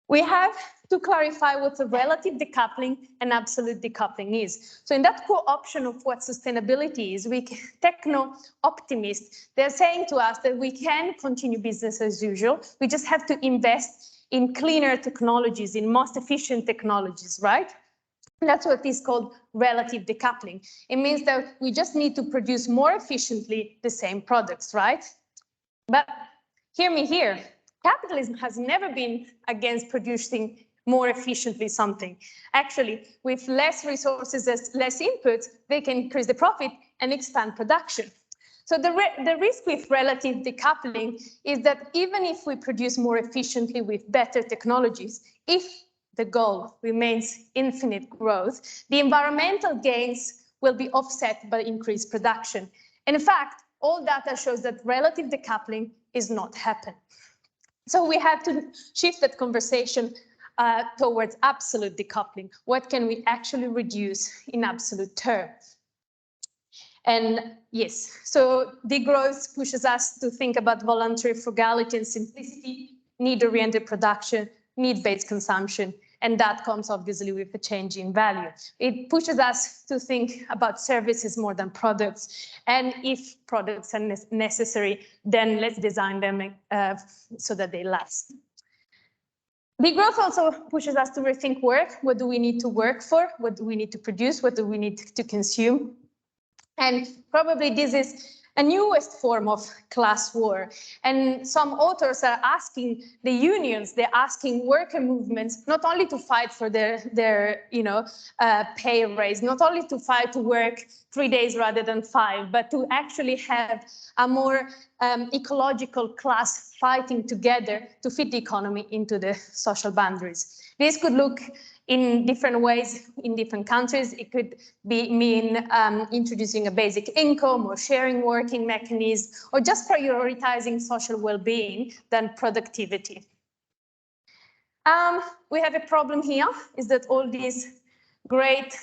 Speaker 4: We have to clarify what a relative decoupling and absolute decoupling is. So in that co-option of what sustainability is, techno-optimists, they're saying to us that we can continue business as usual. We just have to invest in cleaner technologies, in most efficient technologies, right? And that's what is called relative decoupling. It means that we just need to produce more efficiently the same products, right? But hear me here. Capitalism has never been against producing more efficiently something. Actually, with less resources, less inputs, they can increase the profit and expand production. So the risk with relative decoupling is that even if we produce more efficiently with better technologies, if the goal remains infinite growth, the environmental gains will be offset by increased production. And in fact, all data shows that relative decoupling is not happening. So we have to shift that conversation towards absolute decoupling. What can we actually reduce in absolute terms? And yes, so degrowth pushes us to think about voluntary frugality and simplicity, need-oriented production, need-based consumption, and that comes obviously with a change in value. It pushes us to think about services more than products. And if products are necessary, then let's design them so that they last. Degrowth also pushes us to rethink work. What do we need to work for? What do we need to produce? What do we need to consume? And probably this is a newest form of class war. And some authors are asking the unions, they're asking worker movements, not only to fight for their pay raise, not only to fight to work 3 days rather than 5, but to actually have a more ecological class fighting together to fit the economy into the social boundaries. This could look in different ways in different countries. It could mean introducing a basic income or sharing working mechanisms, or just prioritizing social well-being than productivity. We have a problem here, is that all these great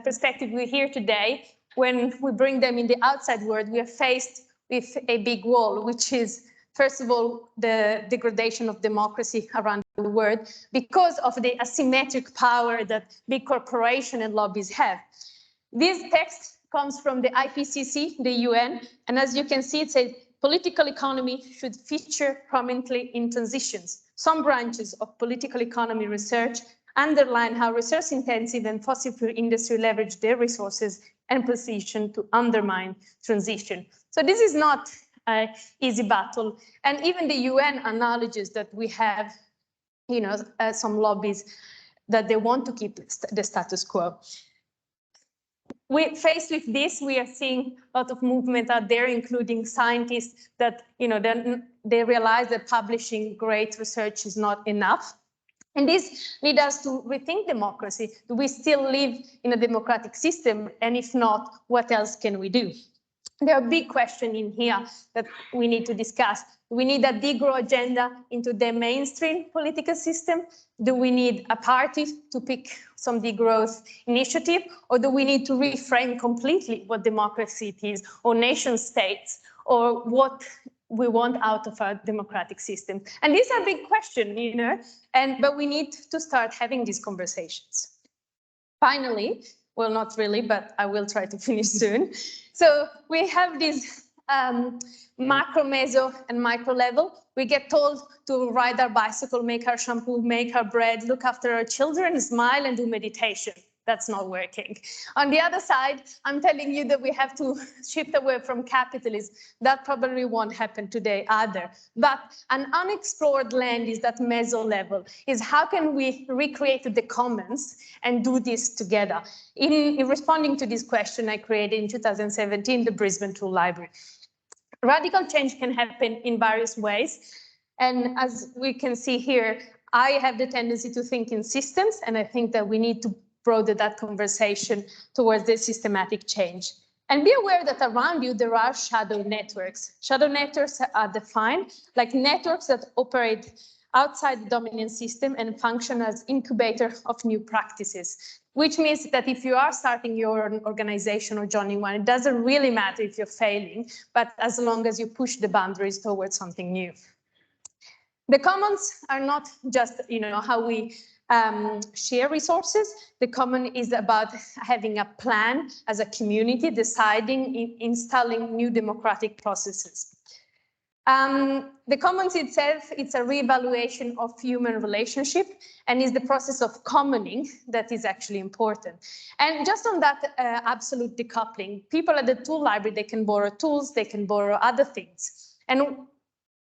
Speaker 4: perspectives we hear today, when we bring them in the outside world, we are faced with a big wall, which is, first of all, the degradation of democracy around the world because of the asymmetric power that big corporations and lobbies have. This text comes from the IPCC, the UN, and as you can see, it says political economy should feature prominently in transitions. Some branches of political economy research underline how resource-intensive and fossil fuel industry leverage their resources and position to undermine transition. So this is not an easy battle. And even the UN acknowledges that we have, some lobbies that they want to keep the status quo. Faced with this, we are seeing a lot of movement out there, including scientists that, they realize that publishing great research is not enough. And this leads us to rethink democracy. Do we still live in a democratic system? And if not, what else can we do? There are big questions in here that we need to discuss. Do we need a degrowth agenda into the mainstream political system? Do we need a party to pick some degrowth initiative? Or do we need to reframe completely what democracy is, or nation states, or what we want out of our democratic system? And these are big questions, but we need to start having these conversations. Finally, well, not really, but I will try to finish soon. So we have this macro, meso, and micro level. We get told to ride our bicycle, make our shampoo, make our bread, look after our children, smile, and do meditation. That's not working. On the other side, I'm telling you that we have to shift away from capitalism. That probably won't happen today either. But an unexplored land is that meso level, is how can we recreate the commons and do this together? In responding to this question, I created in 2017 the Brisbane Tool Library. Radical change can happen in various ways. And as we can see here, I have the tendency to think in systems, and I think that we need to broaden that conversation towards the systematic change. And be aware that around you, there are shadow networks. Shadow networks are defined like networks that operate outside the dominant system and function as incubator of new practices, which means that if you are starting your own organization or joining one, it doesn't really matter if you're failing, but as long as you push the boundaries towards something new. The commons are not just, how we share resources. The common is about having a plan as a community, deciding, installing new democratic processes. The commons itself, it's a reevaluation of human relationship and is the process of commoning that is actually important. And just on that absolute decoupling, people at the tool library, they can borrow tools, they can borrow other things. And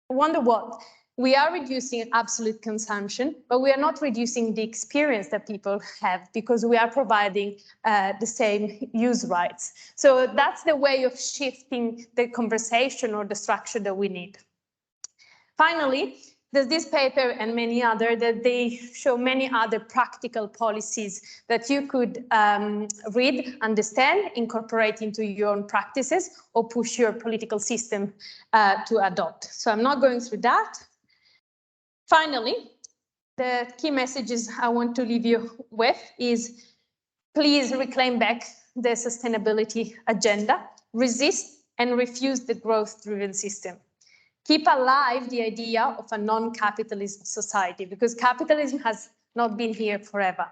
Speaker 4: wonder what? We are reducing absolute consumption, but we are not reducing the experience that people have because we are providing the same use rights. So that's the way of shifting the conversation or the structure that we need. Finally, there's this paper and many other that they show many other practical policies that you could read, understand, incorporate into your own practices or push your political system to adopt. So I'm not going through that. Finally, the key messages I want to leave you with is please reclaim back the sustainability agenda, resist and refuse the growth-driven system. Keep alive the idea of a non-capitalist society because capitalism has not been here forever.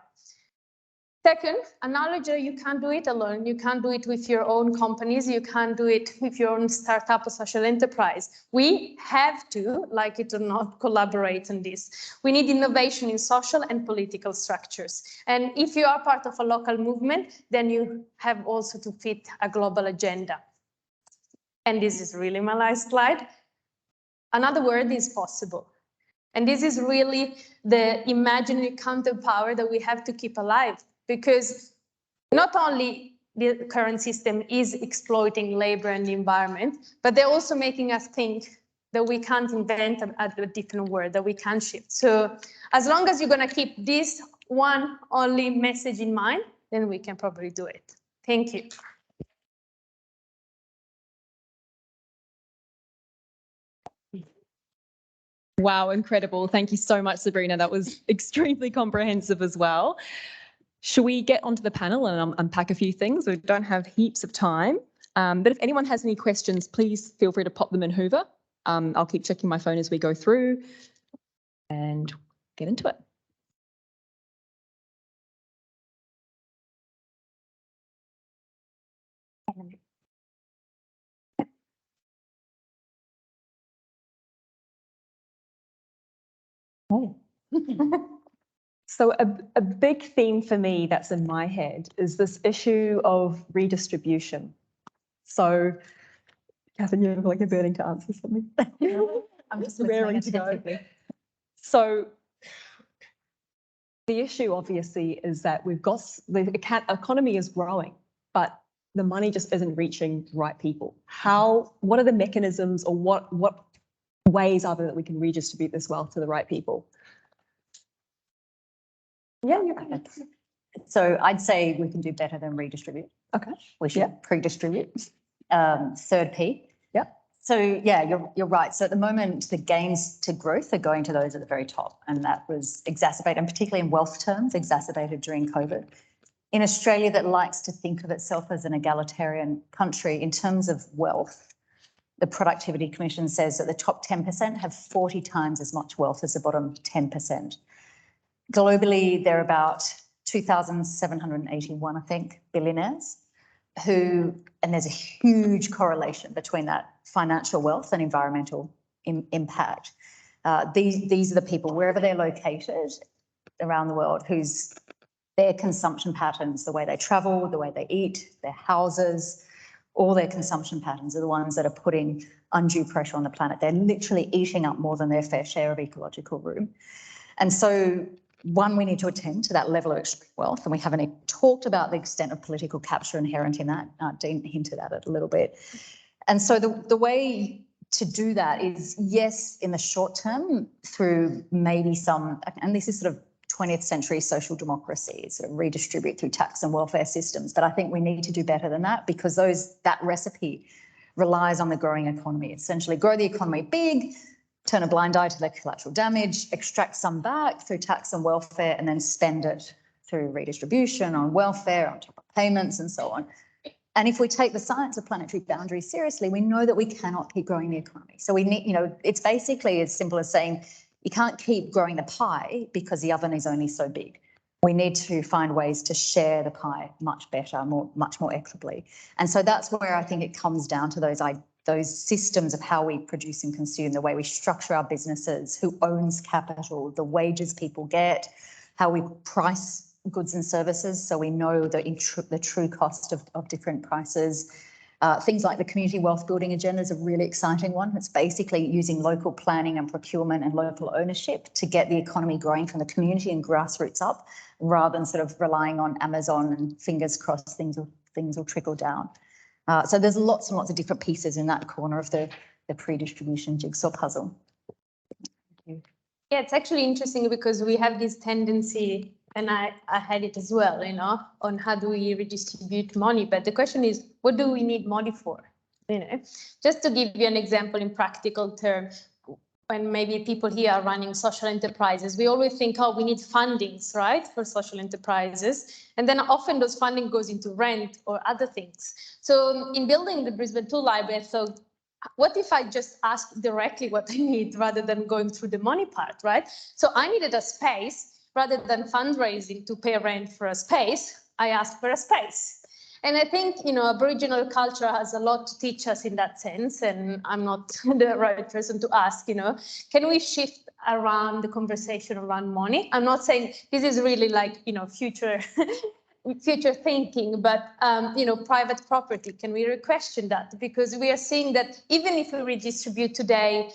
Speaker 4: Second, acknowledge that you can't do it alone. You can't do it with your own companies. You can't do it with your own startup or social enterprise. We have to, like it or not, collaborate on this. We need innovation in social and political structures. And if you are part of a local movement, then you have also to fit a global agenda. And this is really my last slide. Another word is possible. And this is really the imaginary counterpower that we have to keep alive. Because not only the current system is exploiting labor and the environment, but they're also making us think that we can't invent a different word, that we can shift. So as long as you're going to keep this one only message in mind, then we can probably do it. Thank you.
Speaker 1: Wow, incredible. Thank you so much, Sabrina. That was extremely comprehensive as well. Should we get onto the panel and unpack a few things? We don't have heaps of time, but if anyone has any questions, please feel free to pop them in Hoover. I'll keep checking my phone as we go through and get into it. Oh. So a big theme for me that's in my head is this issue of redistribution. So, Katherine, you look like you're burning to answer something.
Speaker 3: I'm just
Speaker 1: raring to go. So the issue obviously is that we've got the economy is growing, but the money just isn't reaching the right people. What are the mechanisms or what ways are there that we can redistribute this wealth to the right people? Yeah, you're right.
Speaker 3: So I'd say we can do better than redistribute.
Speaker 1: Okay.
Speaker 3: We should pre-distribute. Third P.
Speaker 1: Yeah.
Speaker 3: So yeah, you're right. So at the moment, the gains to growth are going to those at the very top, and that was exacerbated, and particularly in wealth terms, exacerbated during COVID. In Australia, that likes to think of itself as an egalitarian country in terms of wealth, the Productivity Commission says that the top 10% have 40 times as much wealth as the bottom 10%. Globally, there are about 2,781, I think, billionaires and there's a huge correlation between that financial wealth and environmental impact. These are the people, wherever they're located around the world, whose their consumption patterns, the way they travel, the way they eat, their houses, all their consumption patterns are the ones that are putting undue pressure on the planet. They're literally eating up more than their fair share of ecological room. And so, one, we need to attend to that level of extreme wealth, and we haven't even talked about the extent of political capture inherent in that. Dean hinted at it a little bit. And so the way to do that is, yes, in the short term, through maybe some, and this is sort of 20th century social democracy, sort of redistribute through tax and welfare systems. But I think we need to do better than that, because that recipe relies on the growing economy. Essentially, grow the economy big, turn a blind eye to the collateral damage, extract some back through tax and welfare, and then spend it through redistribution on welfare, on top of payments and so on. And if we take the science of planetary boundaries seriously, we know that we cannot keep growing the economy. So we need, it's basically as simple as saying, you can't keep growing the pie because the oven is only so big. We need to find ways to share the pie much better, much more equitably. And so that's where I think it comes down to those systems of how we produce and consume, the way we structure our businesses, who owns capital, the wages people get, how we price goods and services, so we know the true cost of different prices. Things like the community wealth building agenda is a really exciting one. It's basically using local planning and procurement and local ownership to get the economy growing from the community and grassroots up, rather than sort of relying on Amazon and fingers crossed things will trickle down. So there's lots and lots of different pieces in that corner of the pre-distribution jigsaw puzzle. Thank you.
Speaker 4: Yeah, it's actually interesting because we have this tendency, and I had it as well, on how do we redistribute money. But the question is, what do we need money for? Just to give you an example in practical terms, when maybe people here are running social enterprises, we always think, oh, we need fundings, right, for social enterprises. And then often those funding goes into rent or other things. So in building the Brisbane 2 library, I thought, what if I just ask directly what I need rather than going through the money part, right? So I needed a space. Rather than fundraising to pay rent for a space, I asked for a space. And I think, Aboriginal culture has a lot to teach us in that sense, and I'm not the right person to ask, can we shift around the conversation around money? I'm not saying this is really like, future thinking, but, private property, can we question that? Because we are seeing that even if we redistribute today,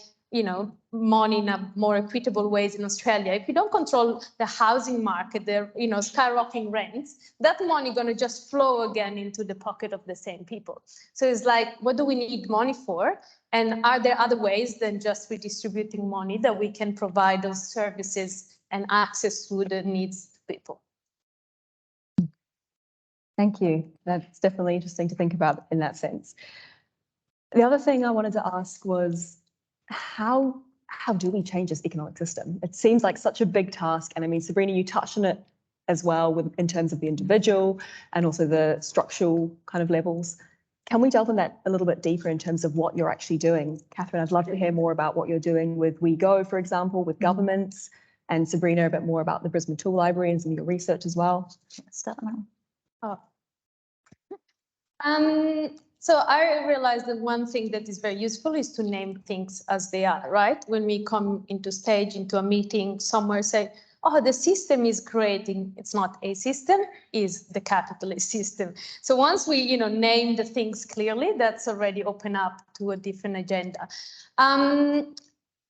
Speaker 4: money in a more equitable ways in Australia, if you don't control the housing market, the skyrocketing rents, that money going to just flow again into the pocket of the same people. So it's like, what do we need money for? And are there other ways than just redistributing money that we can provide those services and access to the needs of people?
Speaker 1: Thank you. That's definitely interesting to think about in that sense. The other thing I wanted to ask was, how do we change this economic system? It seems like such a big task. And I mean, Sabrina, you touched on it as well in terms of the individual and also the structural kind of levels. Can we delve in that a little bit deeper in terms of what you're actually doing? Katherine, I'd love to hear more about what you're doing with WeGo, for example, with governments, and Sabrina, a bit more about the Brisbane 2 Library and some of your research as well.
Speaker 3: Start now.
Speaker 4: So I realized that one thing that is very useful is to name things as they are, right? When we come into a meeting somewhere, say, oh, the system is creating, it's not a system, is the capitalist system. So once we, name the things clearly, that's already open up to a different agenda.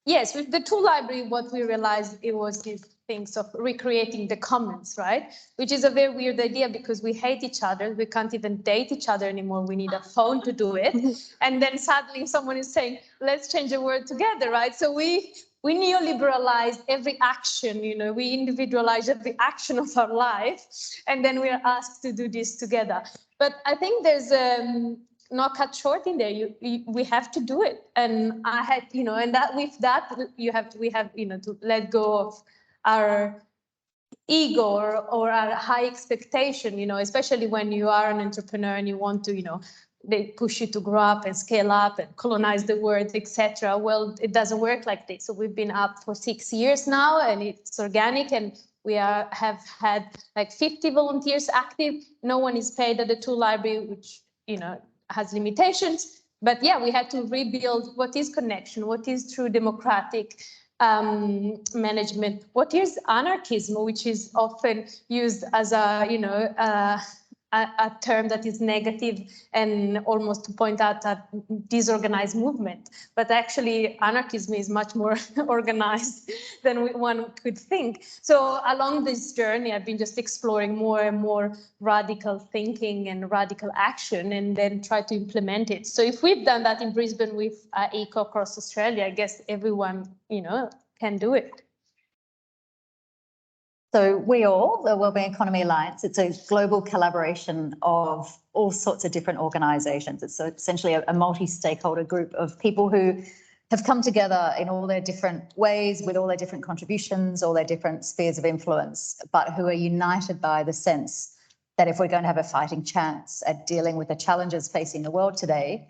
Speaker 4: Yes, with the 2 library, what we realized, it was these things of recreating the commons, right? Which is a very weird idea because we hate each other. We can't even date each other anymore. We need a phone to do it. And then suddenly someone is saying, let's change the world together, right? So we neoliberalized every action, we individualized every action of our life. And then we are asked to do this together. But I think there's no cut short in there. We have to do it. And I had, and that with that, we have, to let go of our ego or our high expectation, especially when you are an entrepreneur and you want to, they push you to grow up and scale up and colonize the world, etc. Well, it doesn't work like this. So we've been up for 6 years now, and it's organic, and we have had like 50 volunteers active. No one is paid at the 2 library, which, has limitations. But yeah, we had to rebuild what is connection, what is true democratic management. What is anarchism, which is often used as a, a term that is negative and almost to point out a disorganized movement. But actually, anarchism is much more organized than one could think. So along this journey, I've been just exploring more and more radical thinking and radical action, and then try to implement it. So if we've done that in Brisbane with ECO across Australia, I guess everyone, can do it.
Speaker 3: So we all, the Wellbeing Economy Alliance, it's a global collaboration of all sorts of different organisations. It's essentially a multi-stakeholder group of people who have come together in all their different ways, with all their different contributions, all their different spheres of influence, but who are united by the sense that if we're going to have a fighting chance at dealing with the challenges facing the world today,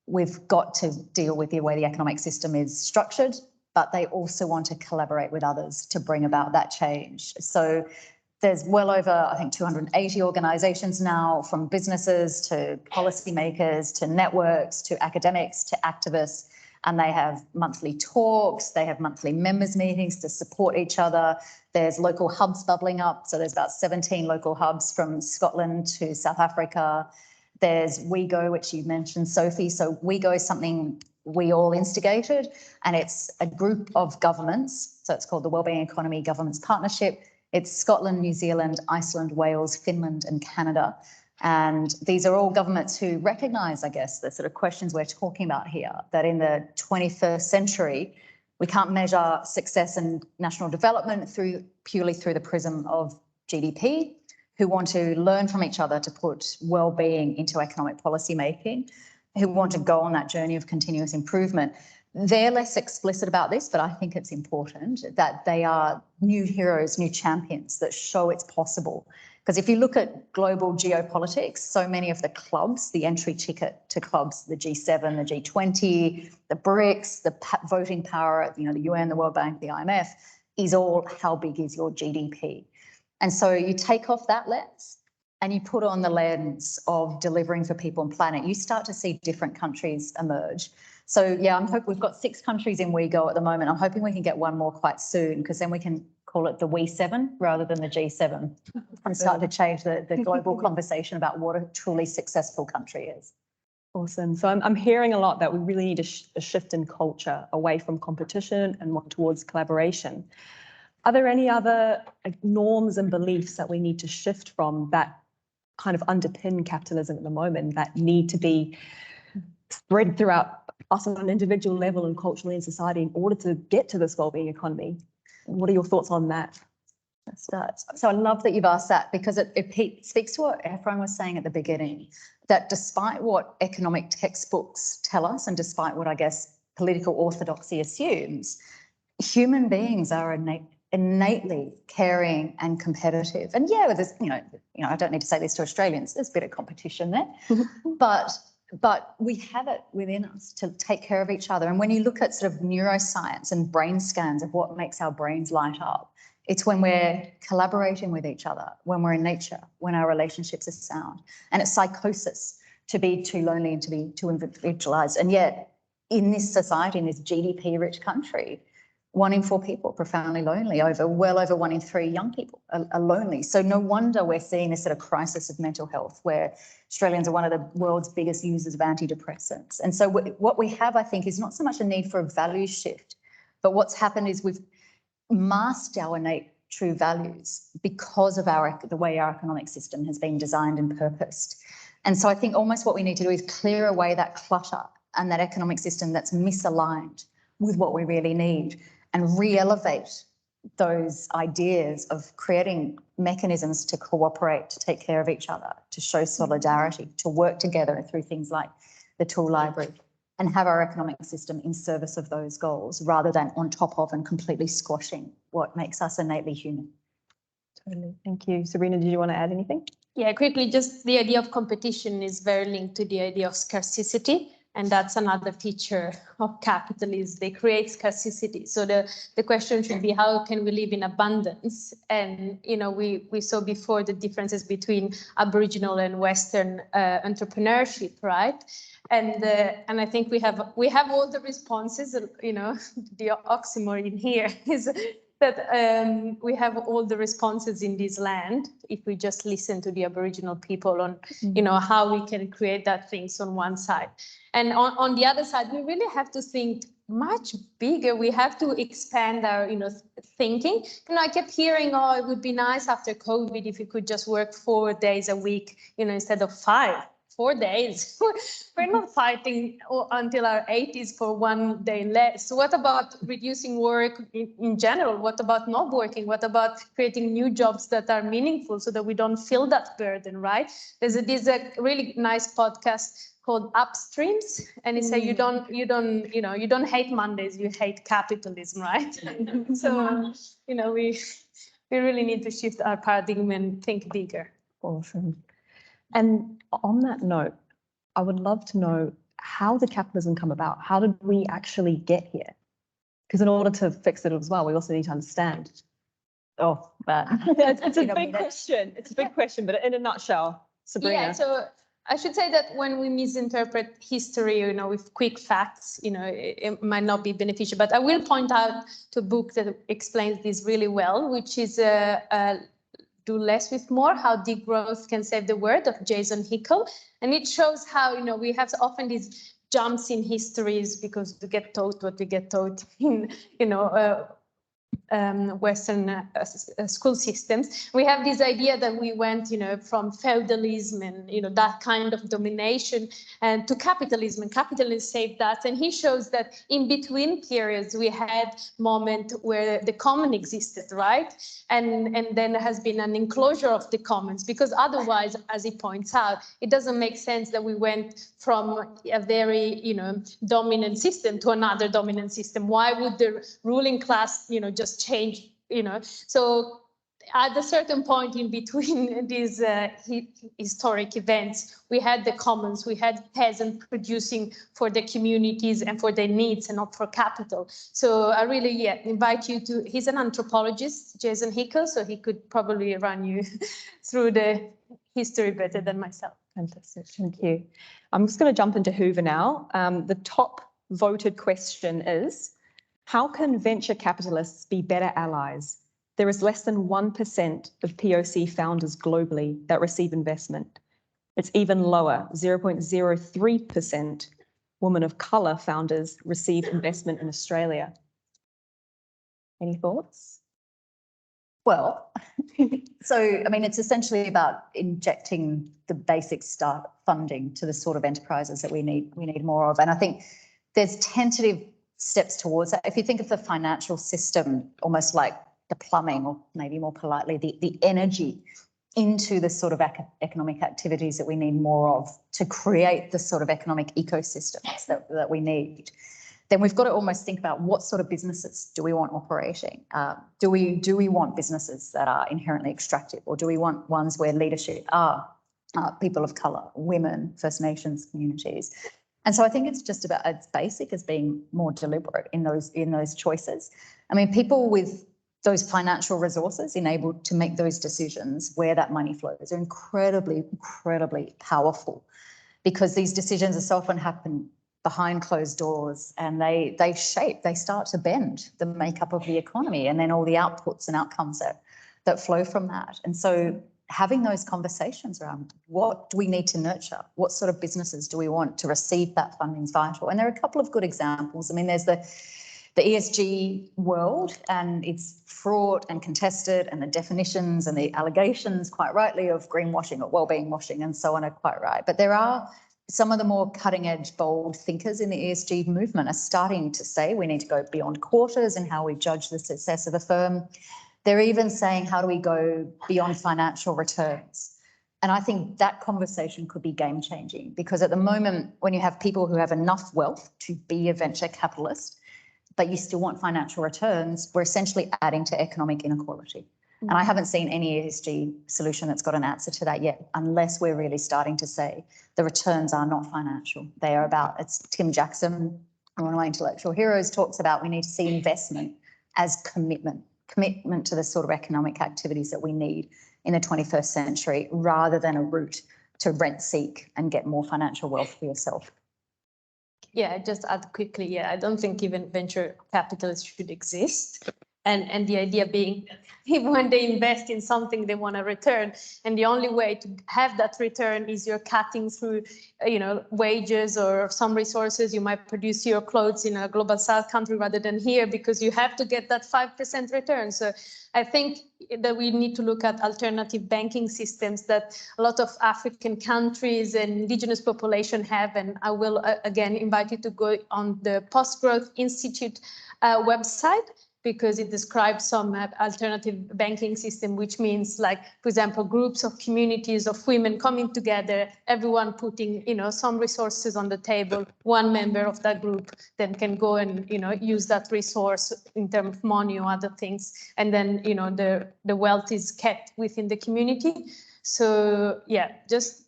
Speaker 3: we've got to deal with the way the economic system is structured, but they also want to collaborate with others to bring about that change. So there's well over, I think, 280 organisations now, from businesses to policymakers to networks to academics to activists, and they have monthly talks, they have monthly members meetings to support each other. There's local hubs bubbling up. So there's about 17 local hubs from Scotland to South Africa. There's WeGo, which you mentioned, Sophie. So WeGo is something we all instigated, and it's a group of governments. So it's called the Wellbeing Economy Governments Partnership. It's Scotland, New Zealand, Iceland, Wales, Finland and Canada. And these are all governments who recognise, I guess, the sort of questions we're talking about here, that in the 21st century, we can't measure success and national development purely through the prism of GDP, who want to learn from each other to put well-being into economic policy making, who want to go on that journey of continuous improvement. They're less explicit about this, but I think it's important that they are new heroes, new champions that show it's possible. Because if you look at global geopolitics, so many of the clubs, the entry ticket to clubs, the G7, the G20, the BRICS, the voting power, the UN, the World Bank, the IMF, is all how big is your GDP. And so you take off that lens and you put on the lens of delivering for people and planet, you start to see different countries emerge. So yeah, we've got 6 countries in WeGo at the moment. I'm hoping we can get one more quite soon, because then we can call it the We7 rather than the G7 and start to change the global conversation about what a truly successful country is.
Speaker 1: Awesome. So I'm hearing a lot that we really need a shift in culture away from competition and more towards collaboration. Are there any other norms and beliefs that we need to shift from that kind of underpin capitalism at the moment, that need to be spread throughout us on an individual level and culturally in society in order to get to this wellbeing economy? What are your thoughts on that?
Speaker 3: So I love that you've asked that, because it speaks to what Ephraim was saying at the beginning, that despite what economic textbooks tell us and despite what I guess political orthodoxy assumes, human beings are innately caring and competitive. And yeah, there's, I don't need to say this to Australians, there's a bit of competition there, but we have it within us to take care of each other. And when you look at sort of neuroscience and brain scans of what makes our brains light up, it's when we're collaborating with each other, when we're in nature, when our relationships are sound. And it's psychosis to be too lonely and to be too individualized. And yet in this society, in this GDP-rich country, 1 in 4 people are profoundly lonely, well over 1 in 3 young people are lonely. So no wonder we're seeing this sort of crisis of mental health, where Australians are one of the world's biggest users of antidepressants. And so what we have, I think, is not so much a need for a value shift, but what's happened is we've masked our innate true values because of the way our economic system has been designed and purposed. And so I think almost what we need to do is clear away that clutter and that economic system that's misaligned with what we really need, and re-elevate those ideas of creating mechanisms to cooperate, to take care of each other, to show solidarity, to work together through things like the tool library, and have our economic system in service of those goals rather than on top of and completely squashing what makes us innately human.
Speaker 1: Totally. Thank you. Sabrina, did you want to add anything?
Speaker 4: Yeah, quickly, just the idea of competition is very linked to the idea of scarcity. And that's another feature of capitalism. They create scarcity. So the question should be, how can we live in abundance? And we saw before the differences between Aboriginal and Western entrepreneurship, right? And I think we have all the responses. The oxymoron here is that we have all the responses in this land if we just listen to the Aboriginal people on how we can create that things on one side. And on the other side, we really have to think much bigger. We have to expand our thinking. I kept hearing, oh, it would be nice after COVID if we could just work 4 days a week, instead of 5. 4 days. We're not fighting until our 80s for 1 day less. What about reducing work in general? What about not working? What about creating new jobs that are meaningful so that we don't feel that burden, right? There's a really nice podcast called Upstreams, and it says you don't hate Mondays, you hate capitalism, right? So we really need to shift our paradigm and think bigger.
Speaker 1: Awesome. And on that note, I would love to know, how did capitalism come about? How did we actually get here? Because in order to fix it as well, we also need to understand. Oh, but it's a big question. It's a big question, but in a nutshell, Sabrina.
Speaker 4: Yeah, so I should say that when we misinterpret history, with quick facts, it might not be beneficial. But I will point out to a book that explains this really well, which is Do Less with More, How Degrowth Can Save the World, of Jason Hickel. And it shows how, we have often these jumps in histories because we get taught what we get taught in, Western school systems. We have this idea that we went, from feudalism and, that kind of domination and to capitalism, and capitalism saved us. And he shows that in between periods, we had moment where the common existed, right? And then there has been an enclosure of the commons, because otherwise, as he points out, it doesn't make sense that we went from a very, dominant system to another dominant system. Why would the ruling class, just change, So at a certain point in between these historic events, we had the commons, we had peasants producing for the communities and for their needs and not for capital. So I really invite you to, he's an anthropologist, Jason Hickel, so he could probably run you through the history better than myself.
Speaker 1: Fantastic, thank you. I'm just going to jump into Hoover now. The top voted question is, how can venture capitalists be better allies? There is less than 1% of POC founders globally that receive investment. It's even lower, 0.03% women of colour founders receive investment in Australia. Any thoughts?
Speaker 3: Well, so, it's essentially about injecting the basic start funding to the sort of enterprises that we need more of. And I think there's tentative steps towards that. If you think of the financial system almost like the plumbing, or maybe more politely, the energy into the sort of economic activities that we need more of to create the sort of economic ecosystems that we need, then we've got to almost think about what sort of businesses do we want operating? Do we want businesses that are inherently extractive, or do we want ones where leadership are people of colour, women, First Nations communities? And so I think it's just about as basic as being more deliberate in those choices. People with those financial resources enabled to make those decisions where that money flows are incredibly, incredibly powerful, because these decisions so often happen behind closed doors, and they start to bend the makeup of the economy and then all the outputs and outcomes that flow from that. And so having those conversations around what do we need to nurture, what sort of businesses do we want to receive that funding is vital. And there are a couple of good examples. There's the ESG world, and it's fraught and contested, and the definitions and the allegations, quite rightly, of greenwashing or wellbeing washing and so on are quite right. But there are some of the more cutting edge, bold thinkers in the ESG movement are starting to say we need to go beyond quarters and how we judge the success of a firm. They're even saying, how do we go beyond financial returns? And I think that conversation could be game changing, because at the moment, when you have people who have enough wealth to be a venture capitalist, but you still want financial returns, we're essentially adding to economic inequality. And I haven't seen any ESG solution that's got an answer to that yet, unless we're really starting to say the returns are not financial. They are about, it's Tim Jackson, one of my intellectual heroes, talks about we need to see investment as commitment to the sort of economic activities that we need in the 21st century, rather than a route to rent seek and get more financial wealth for yourself.
Speaker 4: Yeah, just add quickly. Yeah, I don't think even venture capitalists should exist. And the idea being, even when they invest in something, they want a return, and the only way to have that return is you're cutting through, wages or some resources. You might produce your clothes in a global south country rather than here, because you have to get that 5% return. So I think that we need to look at alternative banking systems that a lot of African countries and indigenous population have. And I will again invite you to go on the Post-Growth Institute website, because it describes some alternative banking system, which means, like, for example, groups of communities of women coming together, everyone putting, some resources on the table. One member of that group then can go and, use that resource in terms of money or other things. And then, the wealth is kept within the community. So yeah, just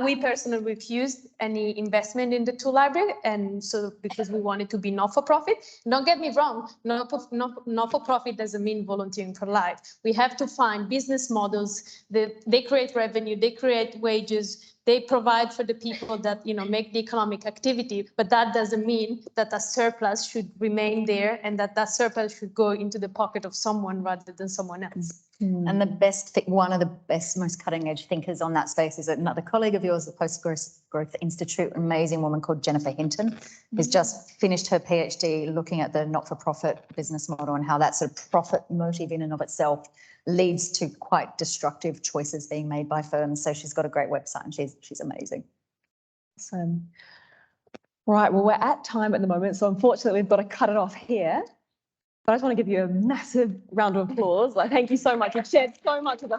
Speaker 4: we personally refused any investment in the tool library, and so because we wanted to be not-for-profit. Don't get me wrong, not-for-profit doesn't mean volunteering for life. We have to find business models that they create revenue, they create wages, they provide for the people that make the economic activity, but that doesn't mean that a surplus should remain there and that surplus should go into the pocket of someone rather than someone else.
Speaker 3: And the best one of the best, most cutting edge thinkers on that space is another colleague of yours, the Post-Growth Institute, an amazing woman called Jennifer Hinton, who's just finished her PhD looking at the not-for-profit business model and how that sort of profit motive in and of itself leads to quite destructive choices being made by firms. So she's got a great website and she's amazing.
Speaker 1: Awesome. Right, well, we're at time at the moment, so unfortunately we've got to cut it off here. But I just want to give you a massive round of applause. Thank you so much. You've shared so much with us